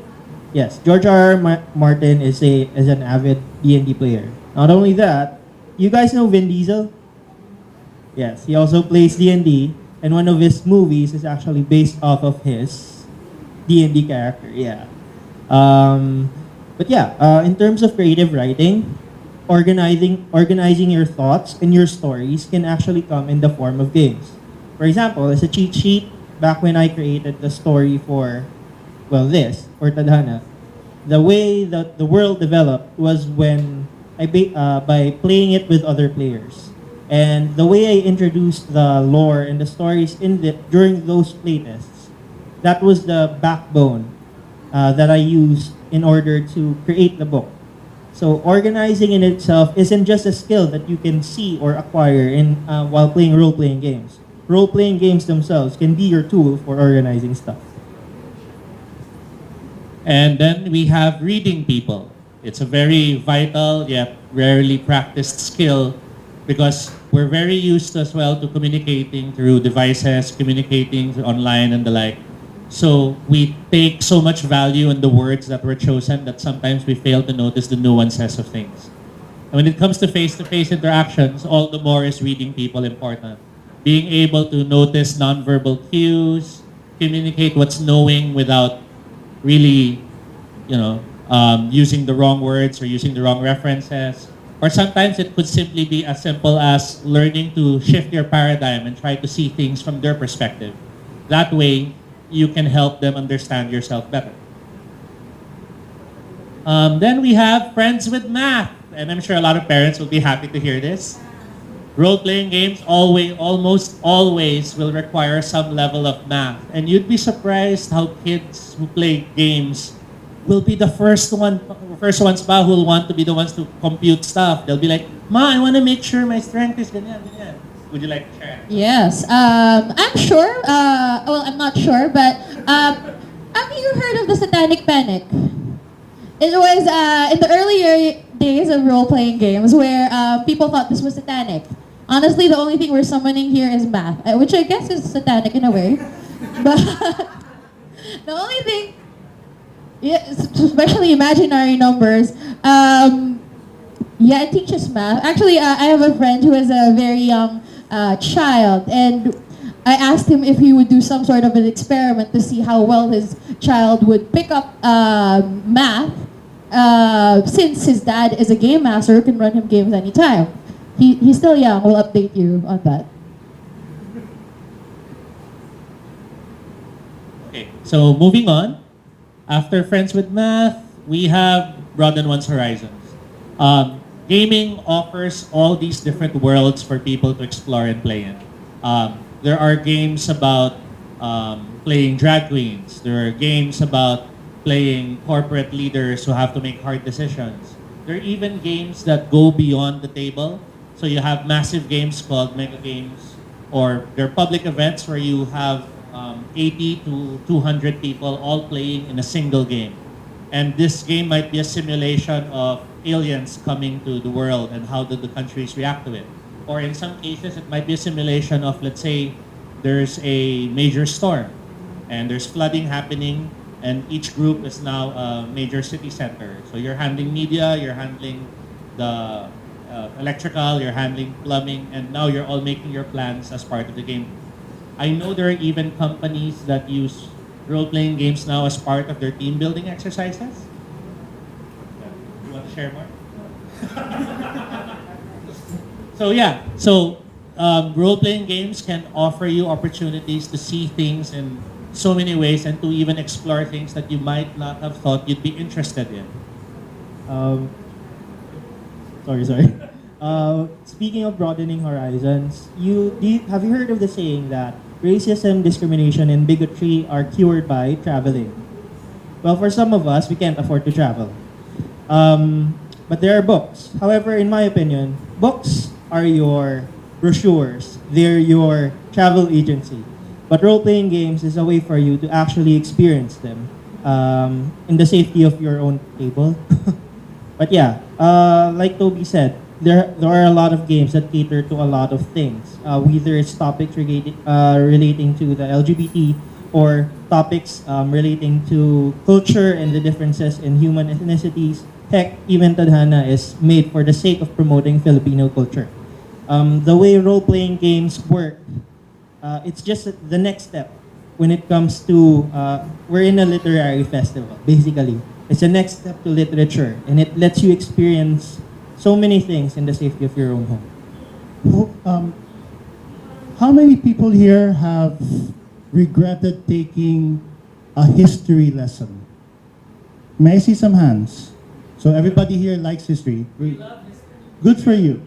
Yes, George R.R. Martin is an avid D&D player. Not only that, you guys know Vin Diesel? Yes, he also plays D&D, and one of his movies is actually based off of his D&D character. Yeah. But yeah, in terms of creative writing, organizing your thoughts and your stories can actually come in the form of games. For example, as a cheat sheet, back when I created the story for Tadhana, the way that the world developed was when by playing it with other players. And the way I introduced the lore and the stories during those playtests, that was the backbone that I used in order to create the book. So organizing in itself isn't just a skill that you can see or acquire while playing role-playing games. Role-playing games themselves can be your tool for organizing stuff. And then we have reading people. It's a very vital yet rarely practiced skill because we're very used as well to communicating through devices, communicating online and the like. So we take so much value in the words that were chosen that sometimes we fail to notice the nuances of things. And when it comes to face-to-face interactions, all the more is reading people important. Being able to notice nonverbal cues, communicate what's knowing without really, using the wrong words or using the wrong references. Or sometimes it could simply be as simple as learning to shift your paradigm and try to see things from their perspective. That way, you can help them understand yourself better. Then we have friends with math. And I'm sure a lot of parents will be happy to hear this. Role-playing games almost always will require some level of math. And you'd be surprised how kids who play games will be the first ones who will want to be the ones to compute stuff. They'll be like, Ma, I want to make sure my strength is ganyan, ganyan. Would you like to share? Yes. I'm sure. I'm not sure, but have you heard of the Satanic Panic? It was in the earlier days of role-playing games where people thought this was satanic. Honestly, the only thing we're summoning here is math, which I guess is satanic in a way. But the only thing, especially imaginary numbers, it teaches math. Actually, I have a friend who is a very young child, and I asked him if he would do some sort of an experiment to see how well his child would pick up math. Since his dad is a game master who can run him games anytime. He's still young. We'll update you on that. Okay, so moving on. After Friends with Math, we have Broaden One's Horizons. Gaming offers all these different worlds for people to explore and play in. There are games about playing drag queens. There are games about playing corporate leaders who have to make hard decisions. There are even games that go beyond the table. So you have massive games called mega games, or there are public events where you have 80 to 200 people all playing in a single game. And this game might be a simulation of aliens coming to the world and how do the countries react to it. Or in some cases, it might be a simulation of, let's say, there's a major storm and there's flooding happening, and each group is now a major city center. So you're handling media, you're handling the electrical, you're handling plumbing, and now you're all making your plans as part of the game. I know there are even companies that use role-playing games now as part of their team building exercises. You want to share more? So role-playing games can offer you opportunities to see things in so many ways and to even explore things that you might not have thought you'd be interested in. Sorry. Speaking of broadening horizons, have you heard of the saying that racism, discrimination, and bigotry are cured by traveling? Well, for some of us, we can't afford to travel. But there are books. However, in my opinion, books are your brochures. They're your travel agency. But role-playing games is a way for you to actually experience them in the safety of your own table. But yeah, like Tobie said, there are a lot of games that cater to a lot of things. Whether it's topics relating to the LGBT or topics relating to culture and the differences in human ethnicities. Heck, even Tadhana is made for the sake of promoting Filipino culture. The way role-playing games work, it's just the next step when it comes to, we're in a literary festival, basically. It's the next step to literature, and it lets you experience so many things in the safety of your own home. How many people here have regretted taking a history lesson? May I see some hands? So everybody here likes history. Good for you.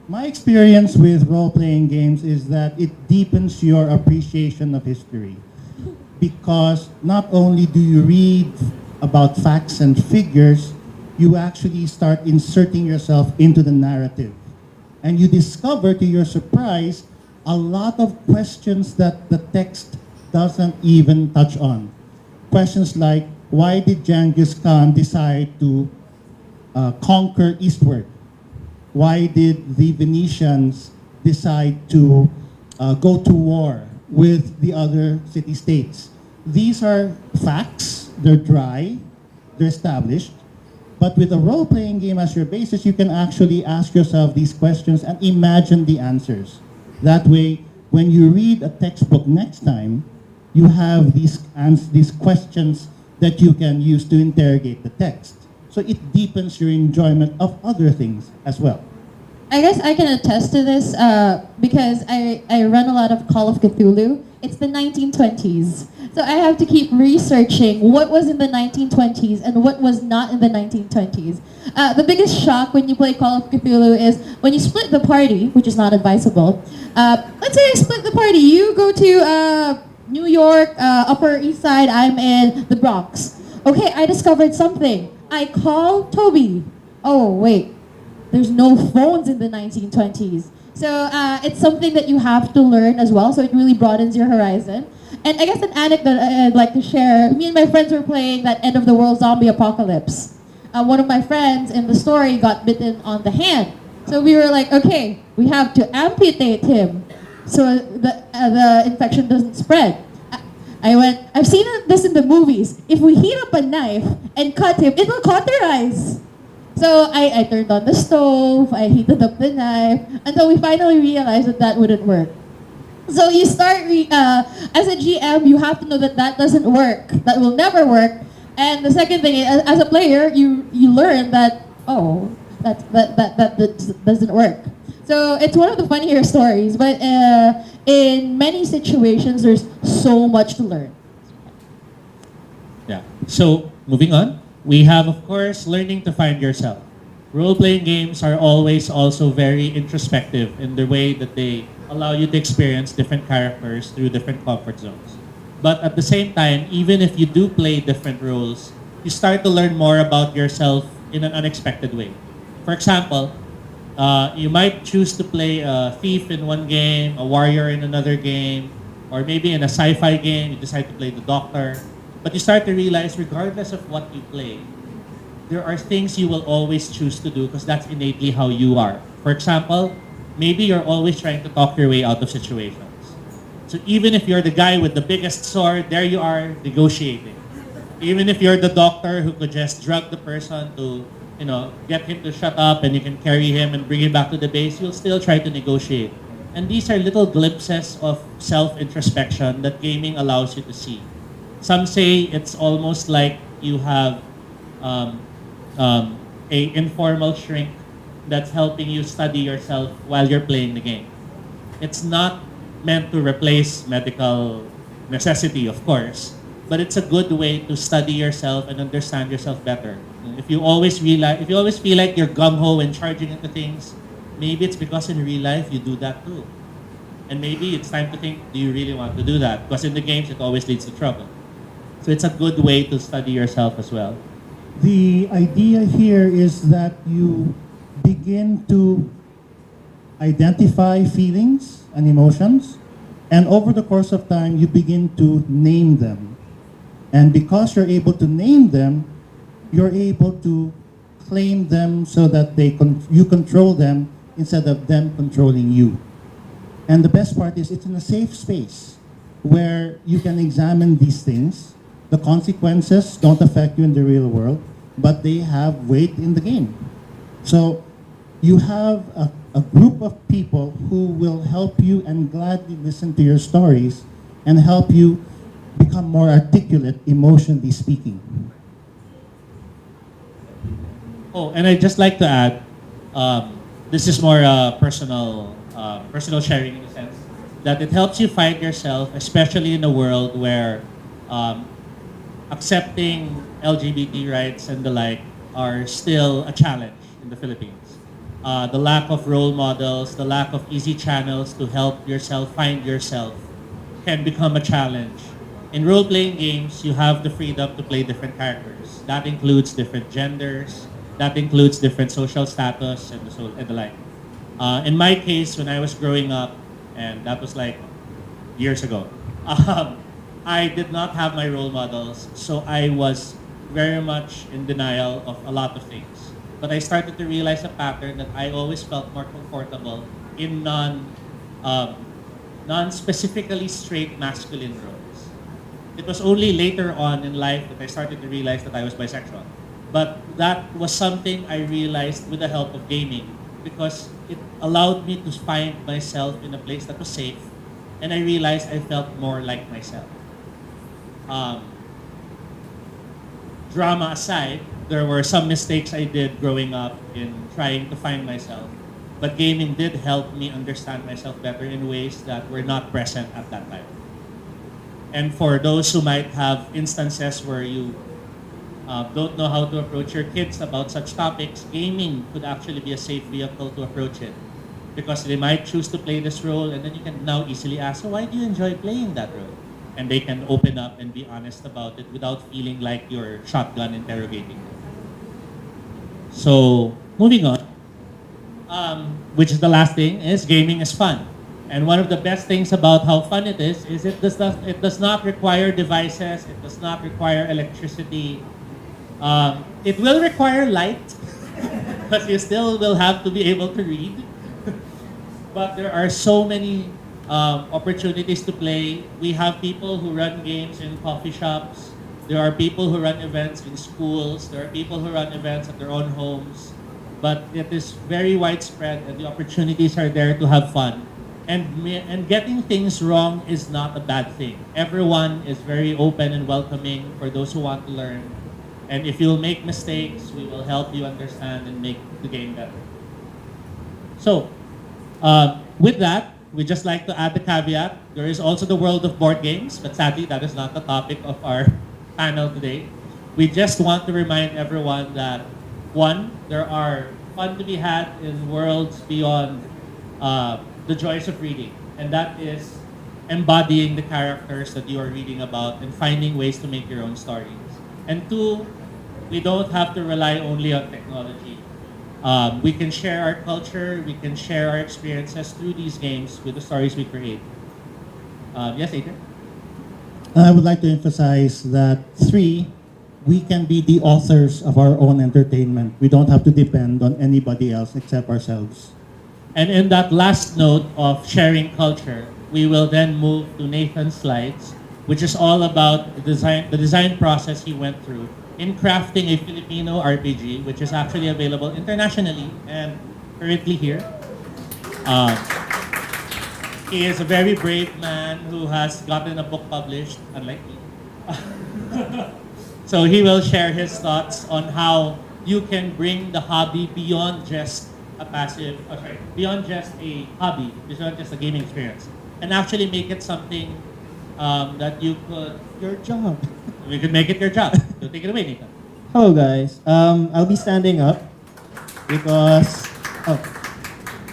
My experience with role-playing games is that it deepens your appreciation of history. Because not only do you read about facts and figures, you actually start inserting yourself into the narrative. And you discover, to your surprise, a lot of questions that the text doesn't even touch on. Questions like, why did Genghis Khan decide to conquer eastward? Why did the Venetians decide to go to war with the other city-states? These are facts, they're dry, they're established, but with a role-playing game as your basis, you can actually ask yourself these questions and imagine the answers. That way, when you read a textbook next time, you have these questions that you can use to interrogate the text. So it deepens your enjoyment of other things as well. I guess I can attest to this because I run a lot of Call of Cthulhu. It's the 1920s. So I have to keep researching what was in the 1920s and what was not in the 1920s. The biggest shock when you play Call of Cthulhu is when you split the party, which is not advisable. Let's say I split the party. You go to New York, Upper East Side. I'm in the Bronx. Okay, I discovered something. I call Tobie. Oh, wait. There's no phones in the 1920s. So it's something that you have to learn as well. So it really broadens your horizon. And I guess an anecdote I'd like to share. Me and my friends were playing that end of the world zombie apocalypse. One of my friends in the story got bitten on the hand. So we were like, okay, we have to amputate him so the infection doesn't spread. I've seen this in the movies. If we heat up a knife and cut him, it will cauterize. So I turned on the stove, I heated up the knife, until we finally realized that that wouldn't work. So you start, as a GM, you have to know that that doesn't work. That will never work. And the second thing, as a player, you learn that, oh, that doesn't work. So it's one of the funnier stories, but in many situations, there's so much to learn. Yeah. So, moving on. We have, of course, learning to find yourself. Role-playing games are always also very introspective in the way that they allow you to experience different characters through different comfort zones. But at the same time, even if you do play different roles, you start to learn more about yourself in an unexpected way. For example, you might choose to play a thief in one game, a warrior in another game, or maybe in a sci-fi game, you decide to play the doctor. But you start to realize, regardless of what you play, there are things you will always choose to do because that's innately how you are. For example, maybe you're always trying to talk your way out of situations. So even if you're the guy with the biggest sword, there you are negotiating. Even if you're the doctor who could just drug the person to, get him to shut up and you can carry him and bring him back to the base, you'll still try to negotiate. And these are little glimpses of self-introspection that gaming allows you to see. Some say it's almost like you have a informal shrink that's helping you study yourself while you're playing the game. It's not meant to replace medical necessity, of course, but it's a good way to study yourself and understand yourself better. If you always feel like you're gung-ho and charging into things, maybe it's because in real life you do that too. And maybe it's time to think, do you really want to do that? Because in the games, it always leads to trouble. So it's a good way to study yourself as well. The idea here is that you begin to identify feelings and emotions, and over the course of time, you begin to name them. And because you're able to name them, you're able to claim them so that you control them instead of them controlling you. And the best part is it's in a safe space where you can examine these things. The consequences don't affect you in the real world, but they have weight in the game. So you have a group of people who will help you and gladly listen to your stories and help you become more articulate, emotionally speaking. Oh, and I'd just like to add, this is more personal sharing in a sense, that it helps you find yourself, especially in a world where accepting LGBT rights and the like are still a challenge in the Philippines. The lack of role models, the lack of easy channels to help yourself find yourself can become a challenge. In role-playing games, you have the freedom to play different characters. That includes different genders, that includes different social status, and the like. In my case, when I was growing up, and that was like years ago, I did not have my role models, so I was very much in denial of a lot of things. But I started to realize a pattern that I always felt more comfortable in non-specifically straight masculine roles. It was only later on in life that I started to realize that I was bisexual. But that was something I realized with the help of gaming, because it allowed me to find myself in a place that was safe, and I realized I felt more like myself. Drama aside, there were some mistakes I did growing up in trying to find myself, but gaming did help me understand myself better in ways that were not present at that time. And for those who might have instances where you don't know how to approach your kids about such topics, gaming could actually be a safe vehicle to approach it, because they might choose to play this role, and then you can now easily ask, so why do you enjoy playing that role? And they can open up and be honest about it without feeling like you're shotgun interrogating them. So, moving on, which is the last thing, is gaming is fun. And one of the best things about how fun it is it does not require devices, it does not require electricity. It will require light, but you still will have to be able to read. But there are so many opportunities to play. We have people who run games in coffee shops. There are people who run events in schools. There are people who run events at their own homes. But it is very widespread, and the opportunities are there to have fun. And getting things wrong is not a bad thing. Everyone is very open and welcoming for those who want to learn. And if you'll make mistakes, we will help you understand and make the game better. So, with that, we just like to add the caveat. There is also the world of board games, but sadly, that is not the topic of our panel today. We just want to remind everyone that, one, there are fun to be had in worlds beyond the joys of reading, and that is embodying the characters that you are reading about and finding ways to make your own stories. And two, we don't have to rely only on technology. We can share our culture, we can share our experiences through these games with the stories we create. Yes, Adrian? I would like to emphasize that 3, we can be the authors of our own entertainment. We don't have to depend on anybody else except ourselves. And in that last note of sharing culture, we will then move to Nathan's slides, which is all about the design process he went through in crafting a Filipino RPG, which is actually available internationally and currently here. He is a very brave man who has gotten a book published, unlike me. So he will share his thoughts on how you can bring the hobby beyond just beyond just a hobby, beyond just a gaming experience, and actually make it something that you could... Your job. We could make it your job. So take it away, Nathan. Hello, guys. I'll be standing up because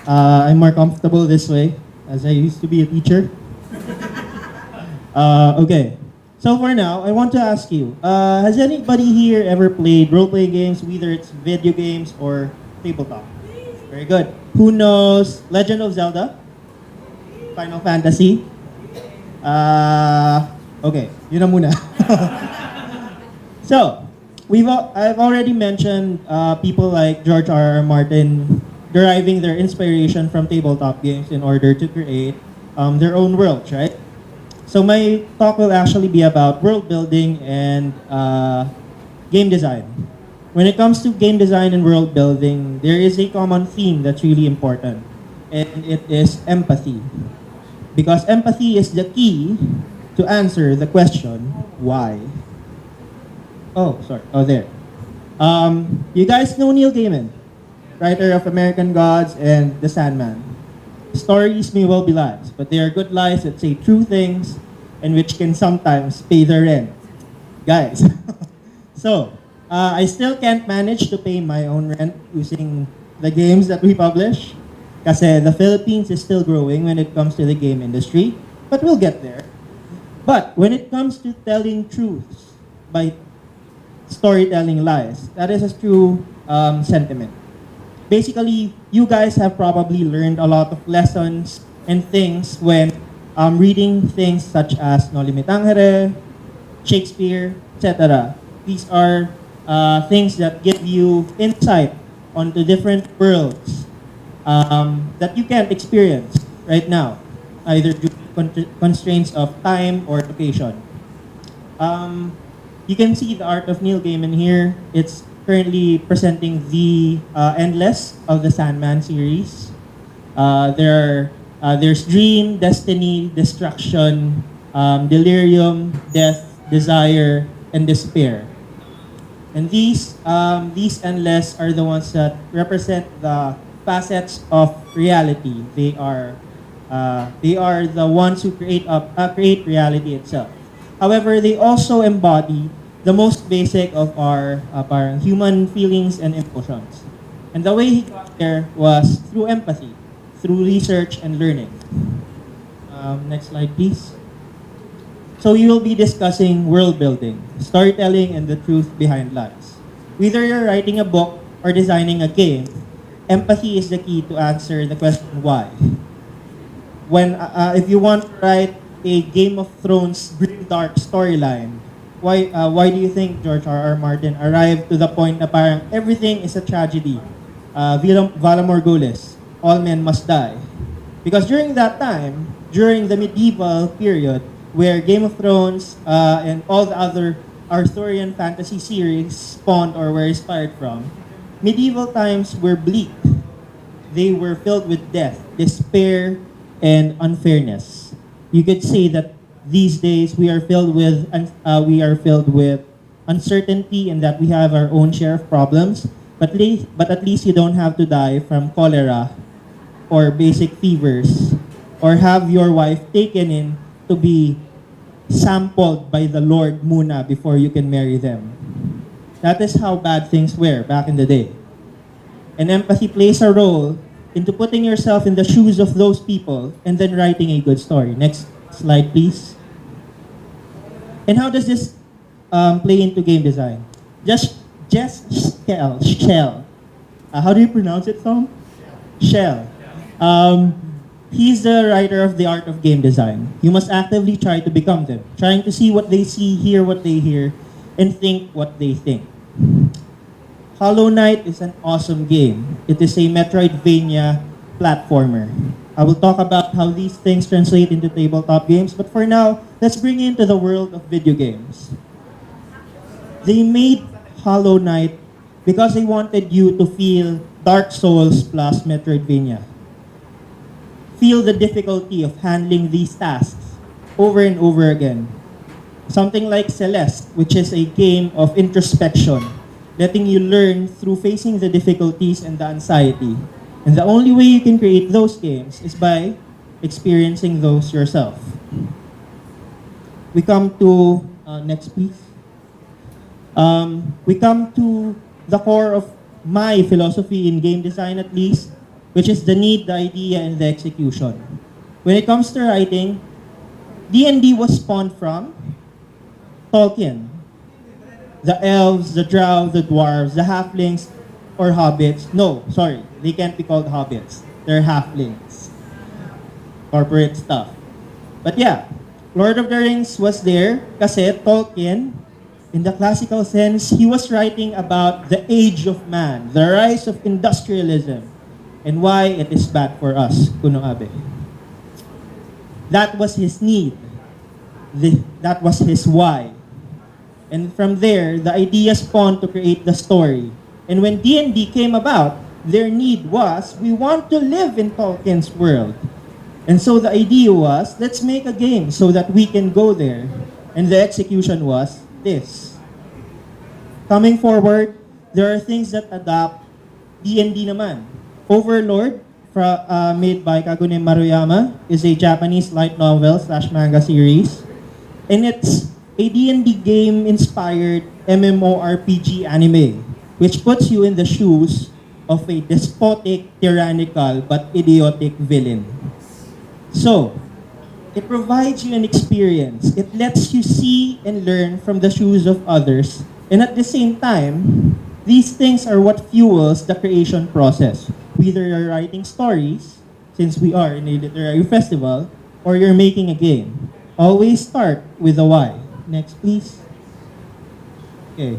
I'm more comfortable this way, as I used to be a teacher. Okay. So for now, I want to ask you, has anybody here ever played role-playing games, whether it's video games or tabletop? Very good. Who knows Legend of Zelda? Final Fantasy? Okay, yun na muna. So, I've already mentioned people like George R.R. Martin deriving their inspiration from tabletop games in order to create their own worlds, right? So my talk will actually be about world building and game design. When it comes to game design and world building, there is a common theme that's really important, and it is empathy. Because empathy is the key to answer the question, why? Oh, sorry. Oh, there. You guys know Neil Gaiman, writer of American Gods and The Sandman. Stories may well be lies, but they are good lies that say true things and which can sometimes pay the rent. Guys, so, I still can't manage to pay my own rent using the games that we publish. Kasi the Philippines is still growing when it comes to the game industry, but we'll get there. But when it comes to telling truths by storytelling lies, that is a true sentiment. Basically, you guys have probably learned a lot of lessons and things when reading things such as No Limit Tangere, Shakespeare, etc. These are things that give you insight onto different worlds that you can't experience right now, either due to constraints of time or location. You can see the Art of Neil Gaiman here. It's currently presenting the Endless of the Sandman series. There's Dream, Destiny, Destruction, Delirium, Death, Desire, and Despair. And these Endless are the ones that represent the facets of reality. They are the ones who create reality itself. However, they also embody the most basic of our parang human feelings and emotions. And the way he got there was through empathy, through research and learning. Next slide, please. So we will be discussing world building, storytelling, and the truth behind lies. Whether you're writing a book or designing a game, empathy is the key to answer the question why. If you want to write a Game of Thrones grim dark storyline, why do you think George R.R. Martin arrived to the point na parang everything is a tragedy? Valar Morghulis, all men must die. Because during that time, during the medieval period, where Game of Thrones and all the other Arthurian fantasy series spawned or were inspired from, medieval times were bleak. They were filled with death, despair, and unfairness. You could say that these days we are filled with uncertainty and that we have our own share of problems, but at least you don't have to die from cholera or basic fevers or have your wife taken in to be sampled by the Lord muna before you can marry them. That is how bad things were back in the day. And empathy plays a role into putting yourself in the shoes of those people and then writing a good story. Next slide, please. And how does this play into game design? Jess Shell. How do you pronounce it, Tom? Shell. He's the writer of The Art of Game Design. You must actively try to become them, trying to see what they see, hear what they hear, and think what they think. Hollow Knight is an awesome game. It is a Metroidvania platformer. I will talk about how these things translate into tabletop games, but for now, let's bring you into the world of video games. They made Hollow Knight because they wanted you to feel Dark Souls plus Metroidvania. Feel the difficulty of handling these tasks over and over again. Something like Celeste, which is a game of introspection, letting you learn through facing the difficulties and the anxiety. And the only way you can create those games is by experiencing those yourself. We come to, next please. We come to the core of my philosophy in game design at least, which is the need, the idea, and the execution. When it comes to writing, D&D was spawned from Tolkien. The elves, the drow, the dwarves, the halflings, or hobbits. No, sorry, they can't be called hobbits. They're halflings. Corporate stuff. But yeah, Lord of the Rings was there kasi Tolkien, in the classical sense, he was writing about the age of man, the rise of industrialism, and why it is bad for us, Kuno Abe. That was his need. That was his why. And from there, the idea spawned to create the story. And when D&D came about, their need was, we want to live in Tolkien's world. And so the idea was, let's make a game so that we can go there. And the execution was this. Coming forward, there are things that adapt D&D naman. Overlord, made by Kagune Maruyama, is a Japanese light novel / manga series. And it's a D&D game inspired MMORPG anime, which puts you in the shoes of a despotic, tyrannical, but idiotic villain. So, it provides you an experience. It lets you see and learn from the shoes of others. And at the same time, these things are what fuels the creation process. Whether you're writing stories, since we are in a literary festival, or you're making a game. Always start with the why. Next, please. Okay.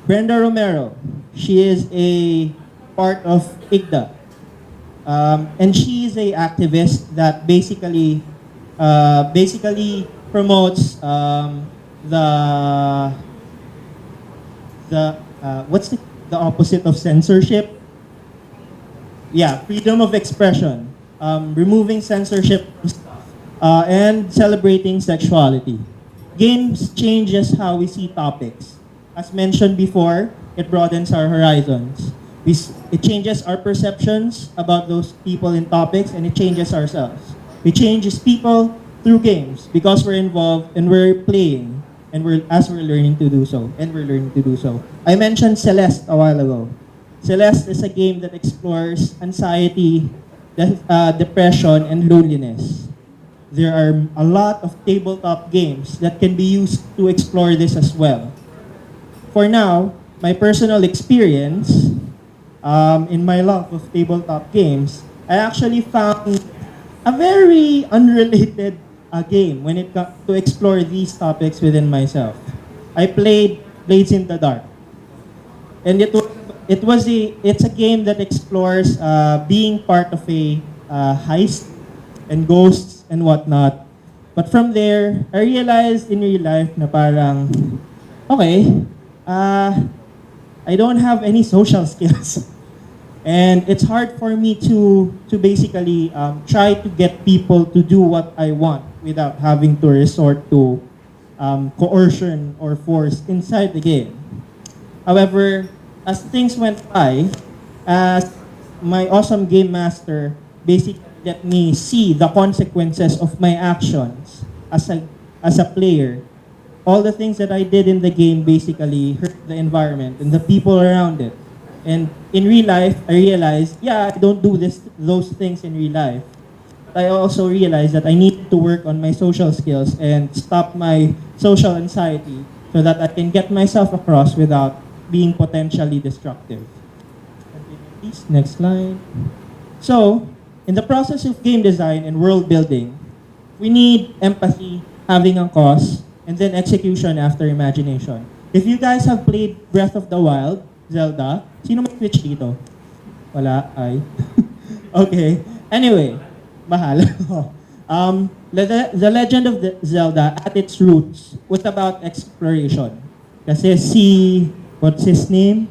Brenda Romero. She is a part of IGDA. And she is a activist that basically promotes what's the opposite of censorship? Yeah, freedom of expression, removing censorship, and celebrating sexuality. Games changes how we see topics. As mentioned before, it broadens our horizons. It changes our perceptions about those people in topics, and it changes ourselves. We change as people through games because we're involved and we're playing, and we're learning to do so. I mentioned Celeste a while ago. Celeste is a game that explores anxiety, depression, and loneliness. There are a lot of tabletop games that can be used to explore this as well. For now, my personal experience in my love of tabletop games, I actually found a very unrelated game when it comes to explore these topics within myself. I played Blades in the Dark, and it's a game that explores being part of a heist and ghosts and whatnot. But from there, I realized in real life na parang, okay, I don't have any social skills. And it's hard for me to basically try to get people to do what I want without having to resort to coercion or force inside the game. However, as things went by, as my awesome game master basically let me see the consequences of my actions as a player, all the things that I did in the game basically hurt the environment and the people around it. And in real life, I realized, yeah, I don't do those things in real life. But I also realized that I need to work on my social skills and stop my social anxiety so that I can get myself across without being potentially destructive. Please, next slide. So, in the process of game design and world building, we need empathy, having a cause, and then execution after imagination. If you guys have played Breath of the Wild, Zelda, sino may Switch dito? Wala, ay. Okay. Anyway, bahala. The Legend of Zelda, at its roots, was about exploration. Kasi what's his name?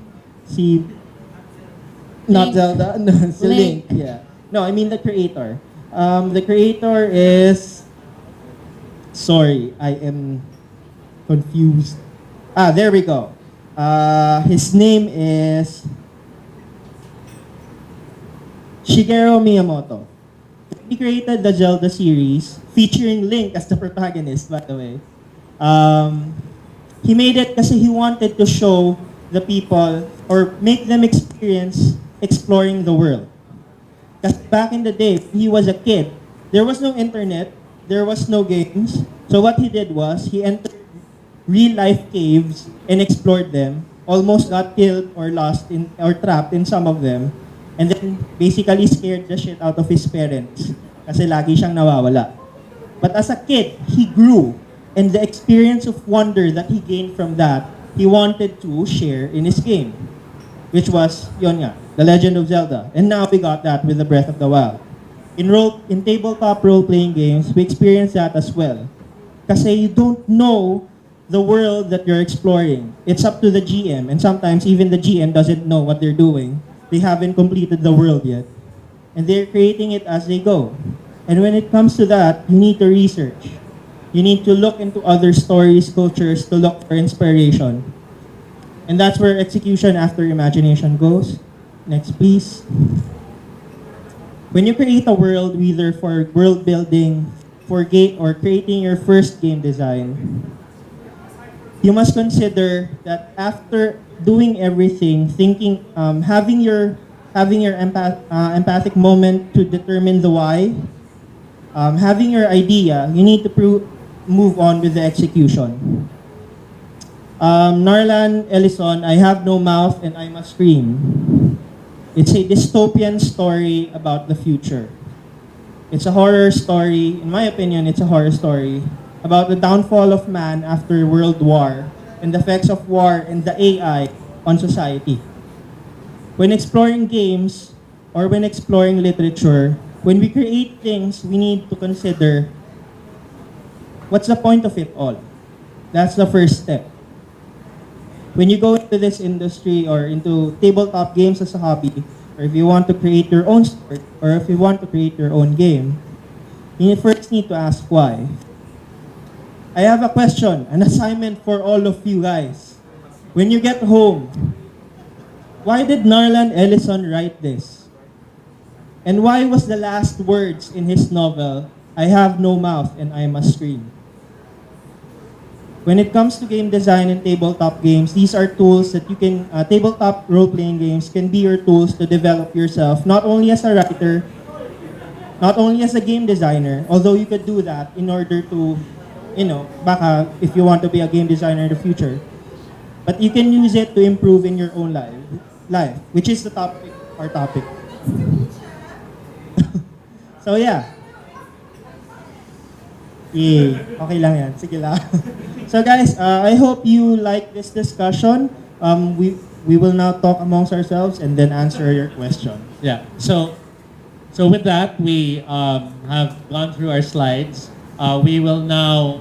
Not Link. Zelda, no, Link. Yeah. No, I mean the creator. The creator is, sorry, I am confused. There we go. His name is Shigeru Miyamoto. He created the Zelda series featuring Link as the protagonist, by the way. He made it kasi he wanted to show the people or make them experience exploring the world. Because back in the day, when he was a kid, there was no internet, there was no games. So what he did was, he entered real-life caves and explored them, almost got killed or lost or trapped in some of them, and then basically scared the shit out of his parents kasi lagi siyang nawawala. But as a kid, he grew, and the experience of wonder that he gained from that, he wanted to share in his game, which was, yun nga, The Legend of Zelda. And now we got that with the Breath of the Wild. In tabletop role-playing games, we experience that as well. Kasi you don't know the world that you're exploring. It's up to the GM, and sometimes even the GM doesn't know what they're doing. They haven't completed the world yet. And they're creating it as they go. And when it comes to that, you need to research. You need to look into other stories, cultures, to look for inspiration. And that's where execution after imagination goes. Next, please. When you create a world, whether for world building, for game, or creating your first game design, you must consider that after doing everything, thinking, having your empathic moment to determine the why, having your idea, you need to move on with the execution. Narlan Ellison, I have no mouth and I must scream. It's a dystopian story about the future. It's a horror story, in my opinion, it's a horror story about the downfall of man after World War and the effects of war and the AI on society. When exploring games or when exploring literature, when we create things, we need to consider what's the point of it all. That's the first step. When you go into this industry or into tabletop games as a hobby, or if you want to create your own sport, or if you want to create your own game, you first need to ask why. I have a question, an assignment for all of you guys. When you get home, why did Narlan Ellison write this? And why was the last words in his novel, I have no mouth and I must scream? When it comes to game design and tabletop games, these are tools that you can, tabletop role-playing games can be your tools to develop yourself, not only as a writer, not only as a game designer, although you could do that in order to, baka if you want to be a game designer in the future. But you can use it to improve in your own life, which is our topic. So yeah. Okay lang yan. Sige lang. So guys, I hope you like this discussion. We will now talk amongst ourselves and then answer your question. Yeah. So with that, we have gone through our slides. We will now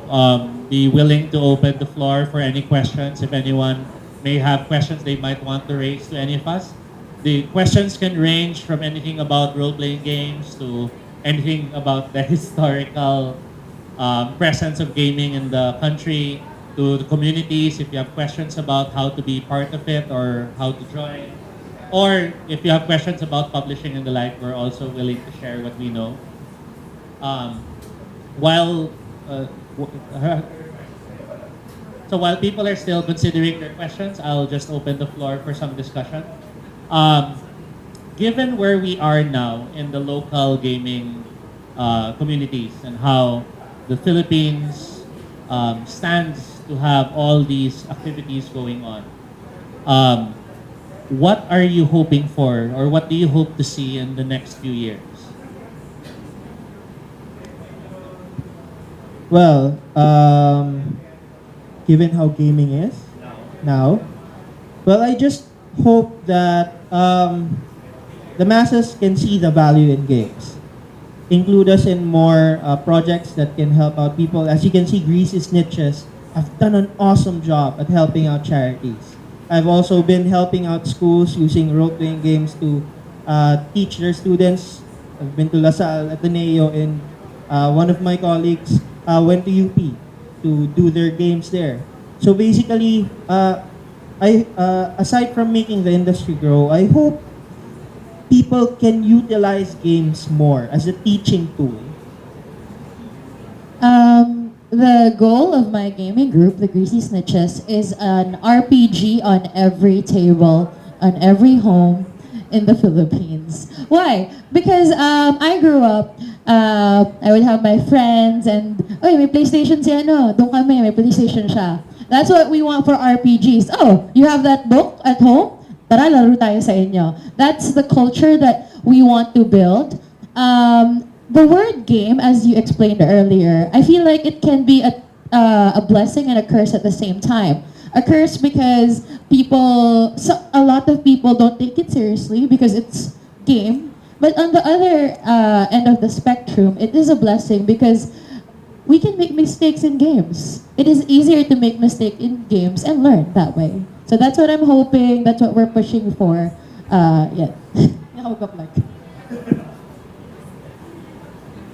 be willing to open the floor for any questions. If anyone may have questions they might want to raise to any of us. The questions can range from anything about role-playing games to anything about the historical presence of gaming in the country, to the communities, if you have questions about how to be part of it or how to join. Or if you have questions about publishing and the like, we're also willing to share what we know. While people are still considering their questions, I'll just open the floor for some discussion. Given where we are now in the local gaming communities and how the Philippines stands to have all these activities going on, what are you hoping for, or what do you hope to see in the next few years? Well, given how gaming is now, well, I just hope that the masses can see the value in games. Include us in more projects that can help out people. As you can see, Greasy Snitches have done an awesome job at helping out charities. I've also been helping out schools using role-playing games to teach their students. I've been to LaSalle, Ateneo, and one of my colleagues went to UP to do their games there. So basically, aside from making the industry grow, I hope people can utilize games more as a teaching tool. The goal of my gaming group, the Greasy Snitches, is an RPG on every table, on every home in the Philippines. Why? Because I grew up, I would have my friends and, oy, may PlayStation siya, no? Doon kami, may PlayStation siya. That's what we want for RPGs. Oh, you have that book at home? Tara, laro tayo sa inyo. That's the culture that we want to build. The word game, as you explained earlier, I feel like it can be a blessing and a curse at the same time. A curse because a lot of people don't take it seriously because it's game. But on the other end of the spectrum, it is a blessing because we can make mistakes in games. It is easier to make mistakes in games and learn that way. So that's what I'm hoping. That's what we're pushing for. Yeah.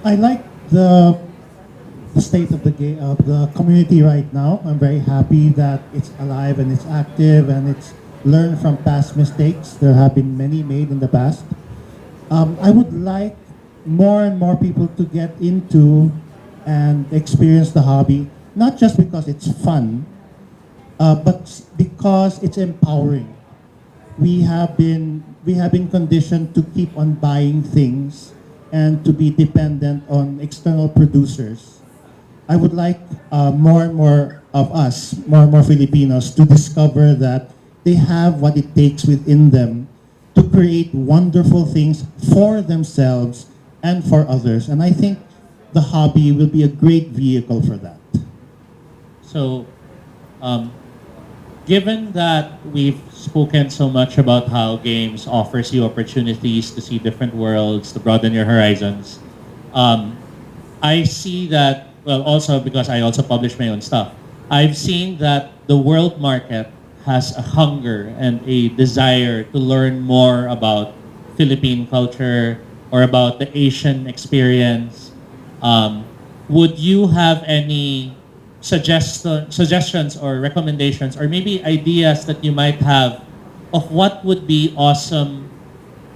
I like the state of the community right now. I'm very happy that it's alive and it's active and it's learned from past mistakes. There have been many made in the past. I would like more and more people to get into and experience the hobby, not just because it's fun, but because it's empowering. We have been conditioned to keep on buying things and to be dependent on external producers. I would like more and more of us, more and more Filipinos, to discover that they have what it takes within them to create wonderful things for themselves and for others. And I think the hobby will be a great vehicle for that. So, given that we've spoken so much about how games offers you opportunities to see different worlds, to broaden your horizons, I see that, well, also because I also publish my own stuff, I've seen that the world market has a hunger and a desire to learn more about Philippine culture or about the Asian experience. Would you have any suggestions or recommendations or maybe ideas that you might have of what would be awesome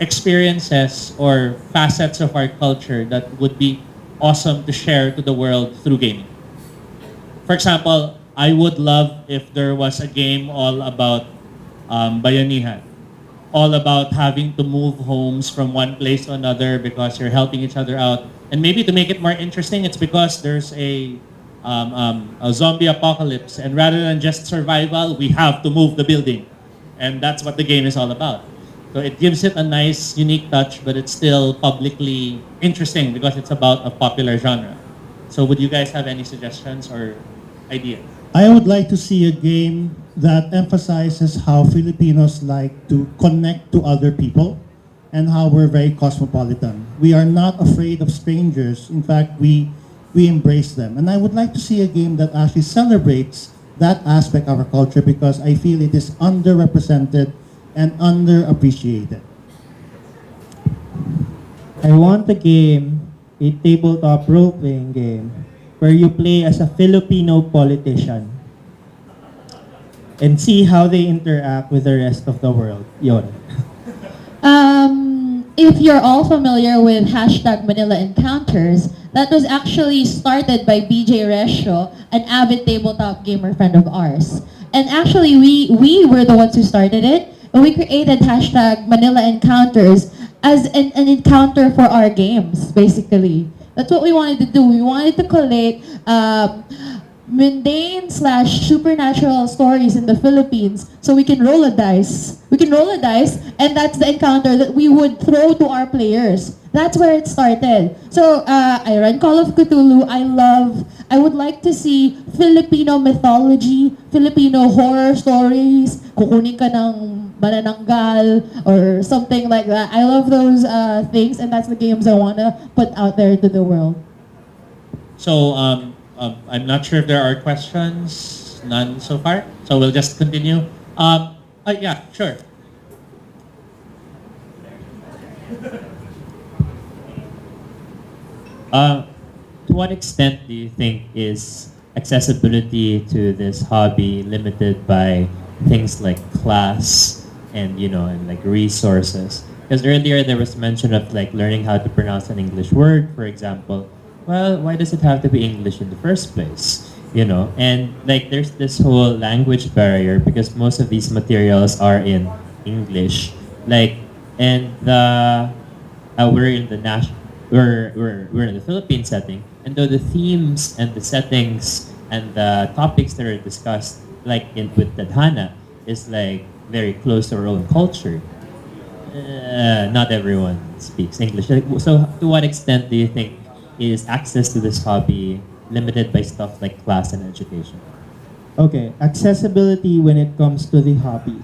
experiences or facets of our culture that would be awesome to share to the world through gaming? For example, I would love if there was a game all about bayanihan, all about having to move homes from one place to another because you're helping each other out. And maybe to make it more interesting, it's because there's a zombie apocalypse, and rather than just survival, we have to move the building. And that's what the game is all about. So it gives it a nice, unique touch, but it's still publicly interesting because it's about a popular genre. So would you guys have any suggestions or ideas? I would like to see a game that emphasizes how Filipinos like to connect to other people and how we're very cosmopolitan. We are not afraid of strangers. In fact, we embrace them. And I would like to see a game that actually celebrates that aspect of our culture because I feel it is underrepresented and underappreciated. I want a game, a tabletop role-playing game, where you play as a Filipino politician and see how they interact with the rest of the world. Yon. If you're all familiar with hashtag Manila Encounters, that was actually started by BJ Resho, an avid tabletop gamer friend of ours. And actually, we were the ones who started it. And we created hashtag Manila Encounters as an encounter for our games, basically. That's what we wanted to do. We wanted to collate mundane / supernatural stories in the Philippines so we can roll a dice. We can roll a dice, and that's the encounter that we would throw to our players. That's where it started. So I run Call of Cthulhu. I would like to see Filipino mythology, Filipino horror stories, kukunin ka ng manananggal or something like that. I love those things, and that's the games I want to put out there to the world. So I'm not sure if there are questions. None so far. So we'll just continue. Yeah, sure. To what extent do you think is accessibility to this hobby limited by things like class and like resources? Because earlier there was mention of like learning how to pronounce an English word, for example. Well, why does it have to be English in the first place? And like there's this whole language barrier because most of these materials are in English. Like, and we're in the we're in the Philippine setting, and though the themes and the settings and the topics that are discussed, like with Tadhana, is like very close to our own culture. Not everyone speaks English. So, to what extent do you think is access to this hobby limited by stuff like class and education? Okay, accessibility when it comes to the hobby.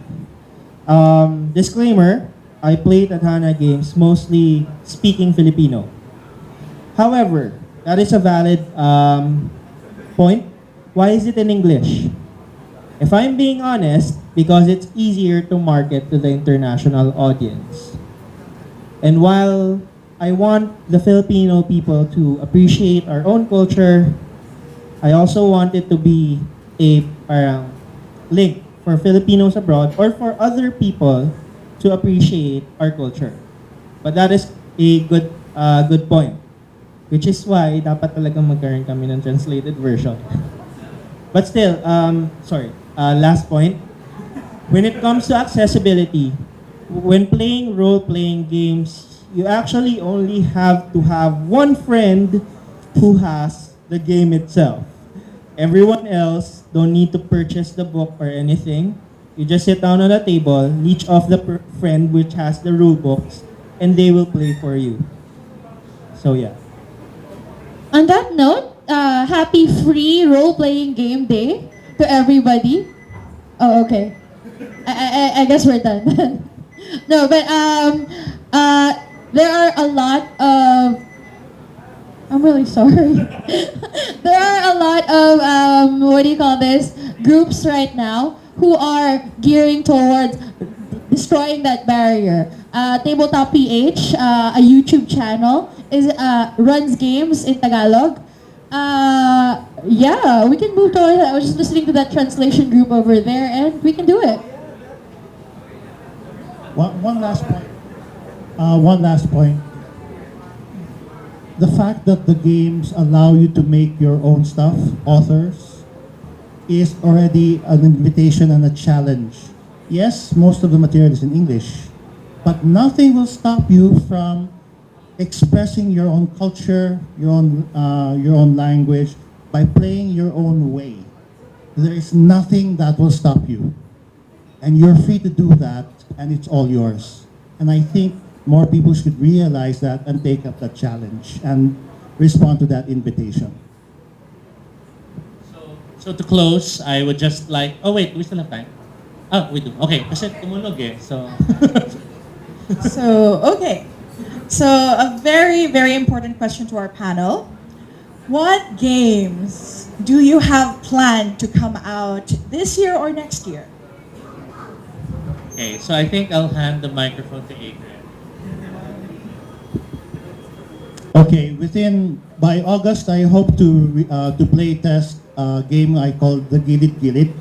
Disclaimer, I play Tadhana games mostly speaking Filipino. However, that is a valid point. Why is it in English? If I'm being honest, because it's easier to market to the international audience. And while I want the Filipino people to appreciate our own culture, I also want it to be a parang link for Filipinos abroad or for other people to appreciate our culture. But that is a good point. Which is why dapat talagang magkaroon kami ng translated version. But still, sorry. last point. When it comes to accessibility, when playing role-playing games, you actually only have to have one friend who has the game itself. Everyone else don't need to purchase the book or anything. You just sit down on a table, leech off the friend which has the rule books, and they will play for you. So yeah. On that note, happy free role-playing game day to everybody. Oh, okay. I guess we're done. No, but there are a lot of. I'm really sorry. There are a lot of what do you call this? Groups right now who are gearing towards destroying that barrier. Tabletop PH, a YouTube channel, runs games in Tagalog. Yeah, we can move towards that. I was just listening to that translation group over there, and we can do it. One last point. One last point. The fact that the games allow you to make your own stuff, authors, is already an invitation and a challenge. Yes, most of the material is in English, but nothing will stop you from expressing your own culture, your own language, by playing your own way. There is nothing that will stop you. And you're free to do that, and it's all yours. And I think more people should realize that and take up that challenge and respond to that invitation. So to close, I would just like... Oh wait, we still have time? Oh, we do. Okay, kasi tumunog eh. So... Okay. So, a very, very important question to our panel. What games do you have planned to come out this year or next year? Okay, so I think I'll hand the microphone to Adrian. Okay, by August, I hope to play test a game I call the Gilit Gilit,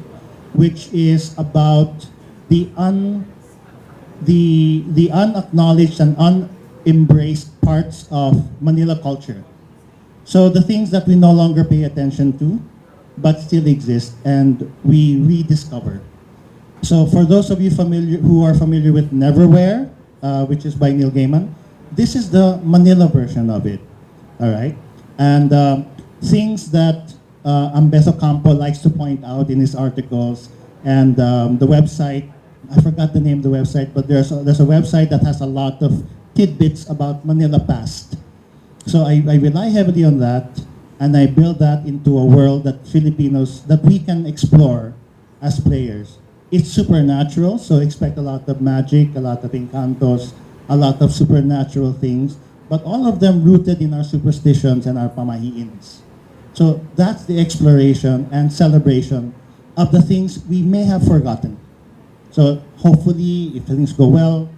which is about the unacknowledged and unembraced parts of Manila culture. So the things that we no longer pay attention to, but still exist, and we rediscover. So for those of you who are familiar with Neverwhere, which is by Neil Gaiman, this is the Manila version of it, all right? And things that Ambeso Campo likes to point out in his articles, and the website, I forgot the name of the website, but there's a website that has a lot of tidbits about Manila past. So I rely heavily on that, and I build that into a world that we can explore as players. It's supernatural, so expect a lot of magic, a lot of encantos, a lot of supernatural things, but all of them rooted in our superstitions and our pamahiins. So that's the exploration and celebration of the things we may have forgotten. So hopefully, if things go well,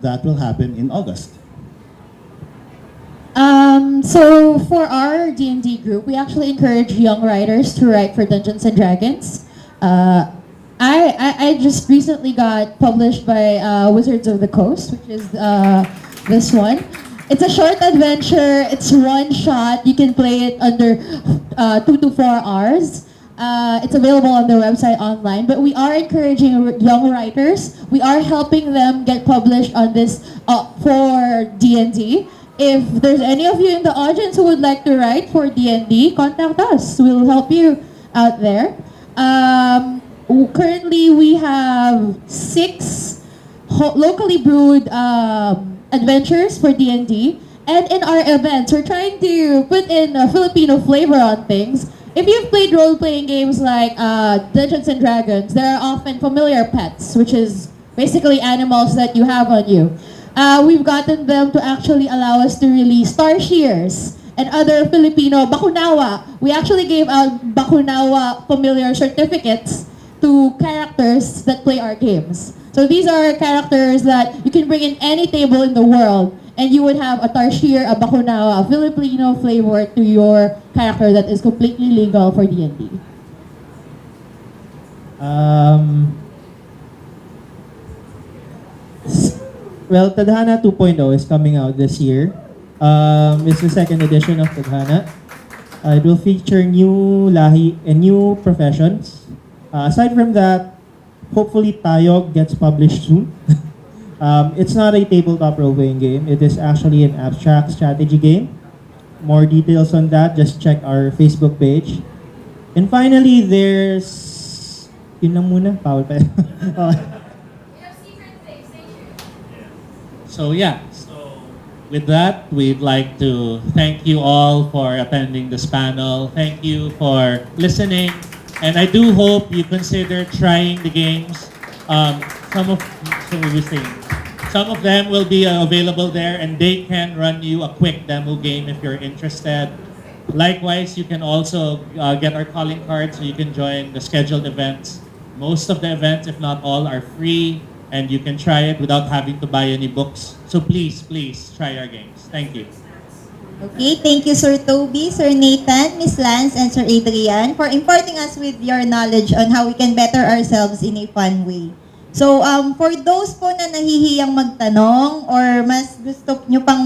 that will happen in August. So for our D&D group, we actually encourage young writers to write for Dungeons and Dragons. I just recently got published by Wizards of the Coast, which is this one. It's a short adventure. It's one shot. You can play it under 2 to 4 hours. It's available on their website online. But we are encouraging young writers. We are helping them get published on this for D&D. If there's any of you in the audience who would like to write for D&D, contact us. We'll help you out there. Currently, we have 6 locally brewed adventures for D&D. And in our events, we're trying to put in a Filipino flavor on things. If you've played role-playing games like Dungeons and Dragons, there are often familiar pets, which is basically animals that you have on you. We've gotten them to actually allow us to release Starshears and other Filipino bakunawa. We actually gave out bakunawa familiar certificates to characters that play our games. So these are characters that you can bring in any table in the world, and you would have a Tarshier, a bakunawa, a Filipino flavor to your character that is completely legal for D&D. Well, Tadhana 2.0 is coming out this year. It's the 2nd edition of Tadhana. It will feature new lahi and new professions. Aside from that, hopefully Tayog gets published soon. It's not a tabletop role-playing game. It is actually an abstract strategy game. More details on that, just check our Facebook page. And finally, there's... Yun lang muna, Paul pa. So yeah, so with that, we'd like to thank you all for attending this panel. Thank you for listening. And I do hope you consider trying the games. Some of them will be available there, and they can run you a quick demo game if you're interested. Likewise, you can also get our calling card so you can join the scheduled events. Most of the events, if not all, are free, and you can try it without having to buy any books. So please, please try our games. Thank you. Okay, thank you Sir Tobie, Sir Nathan, Miss Lanz, and Sir Adrian for imparting us with your knowledge on how we can better ourselves in a fun way. So, for those po na nahihiyang magtanong or mas gusto nyo pang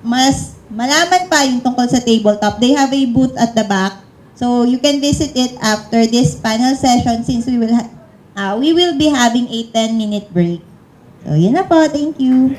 mas malaman pa yung tungkol sa tabletop, they have a booth at the back. So, you can visit it after this panel session since we will be having a 10-minute break. So, yun na po. Thank you.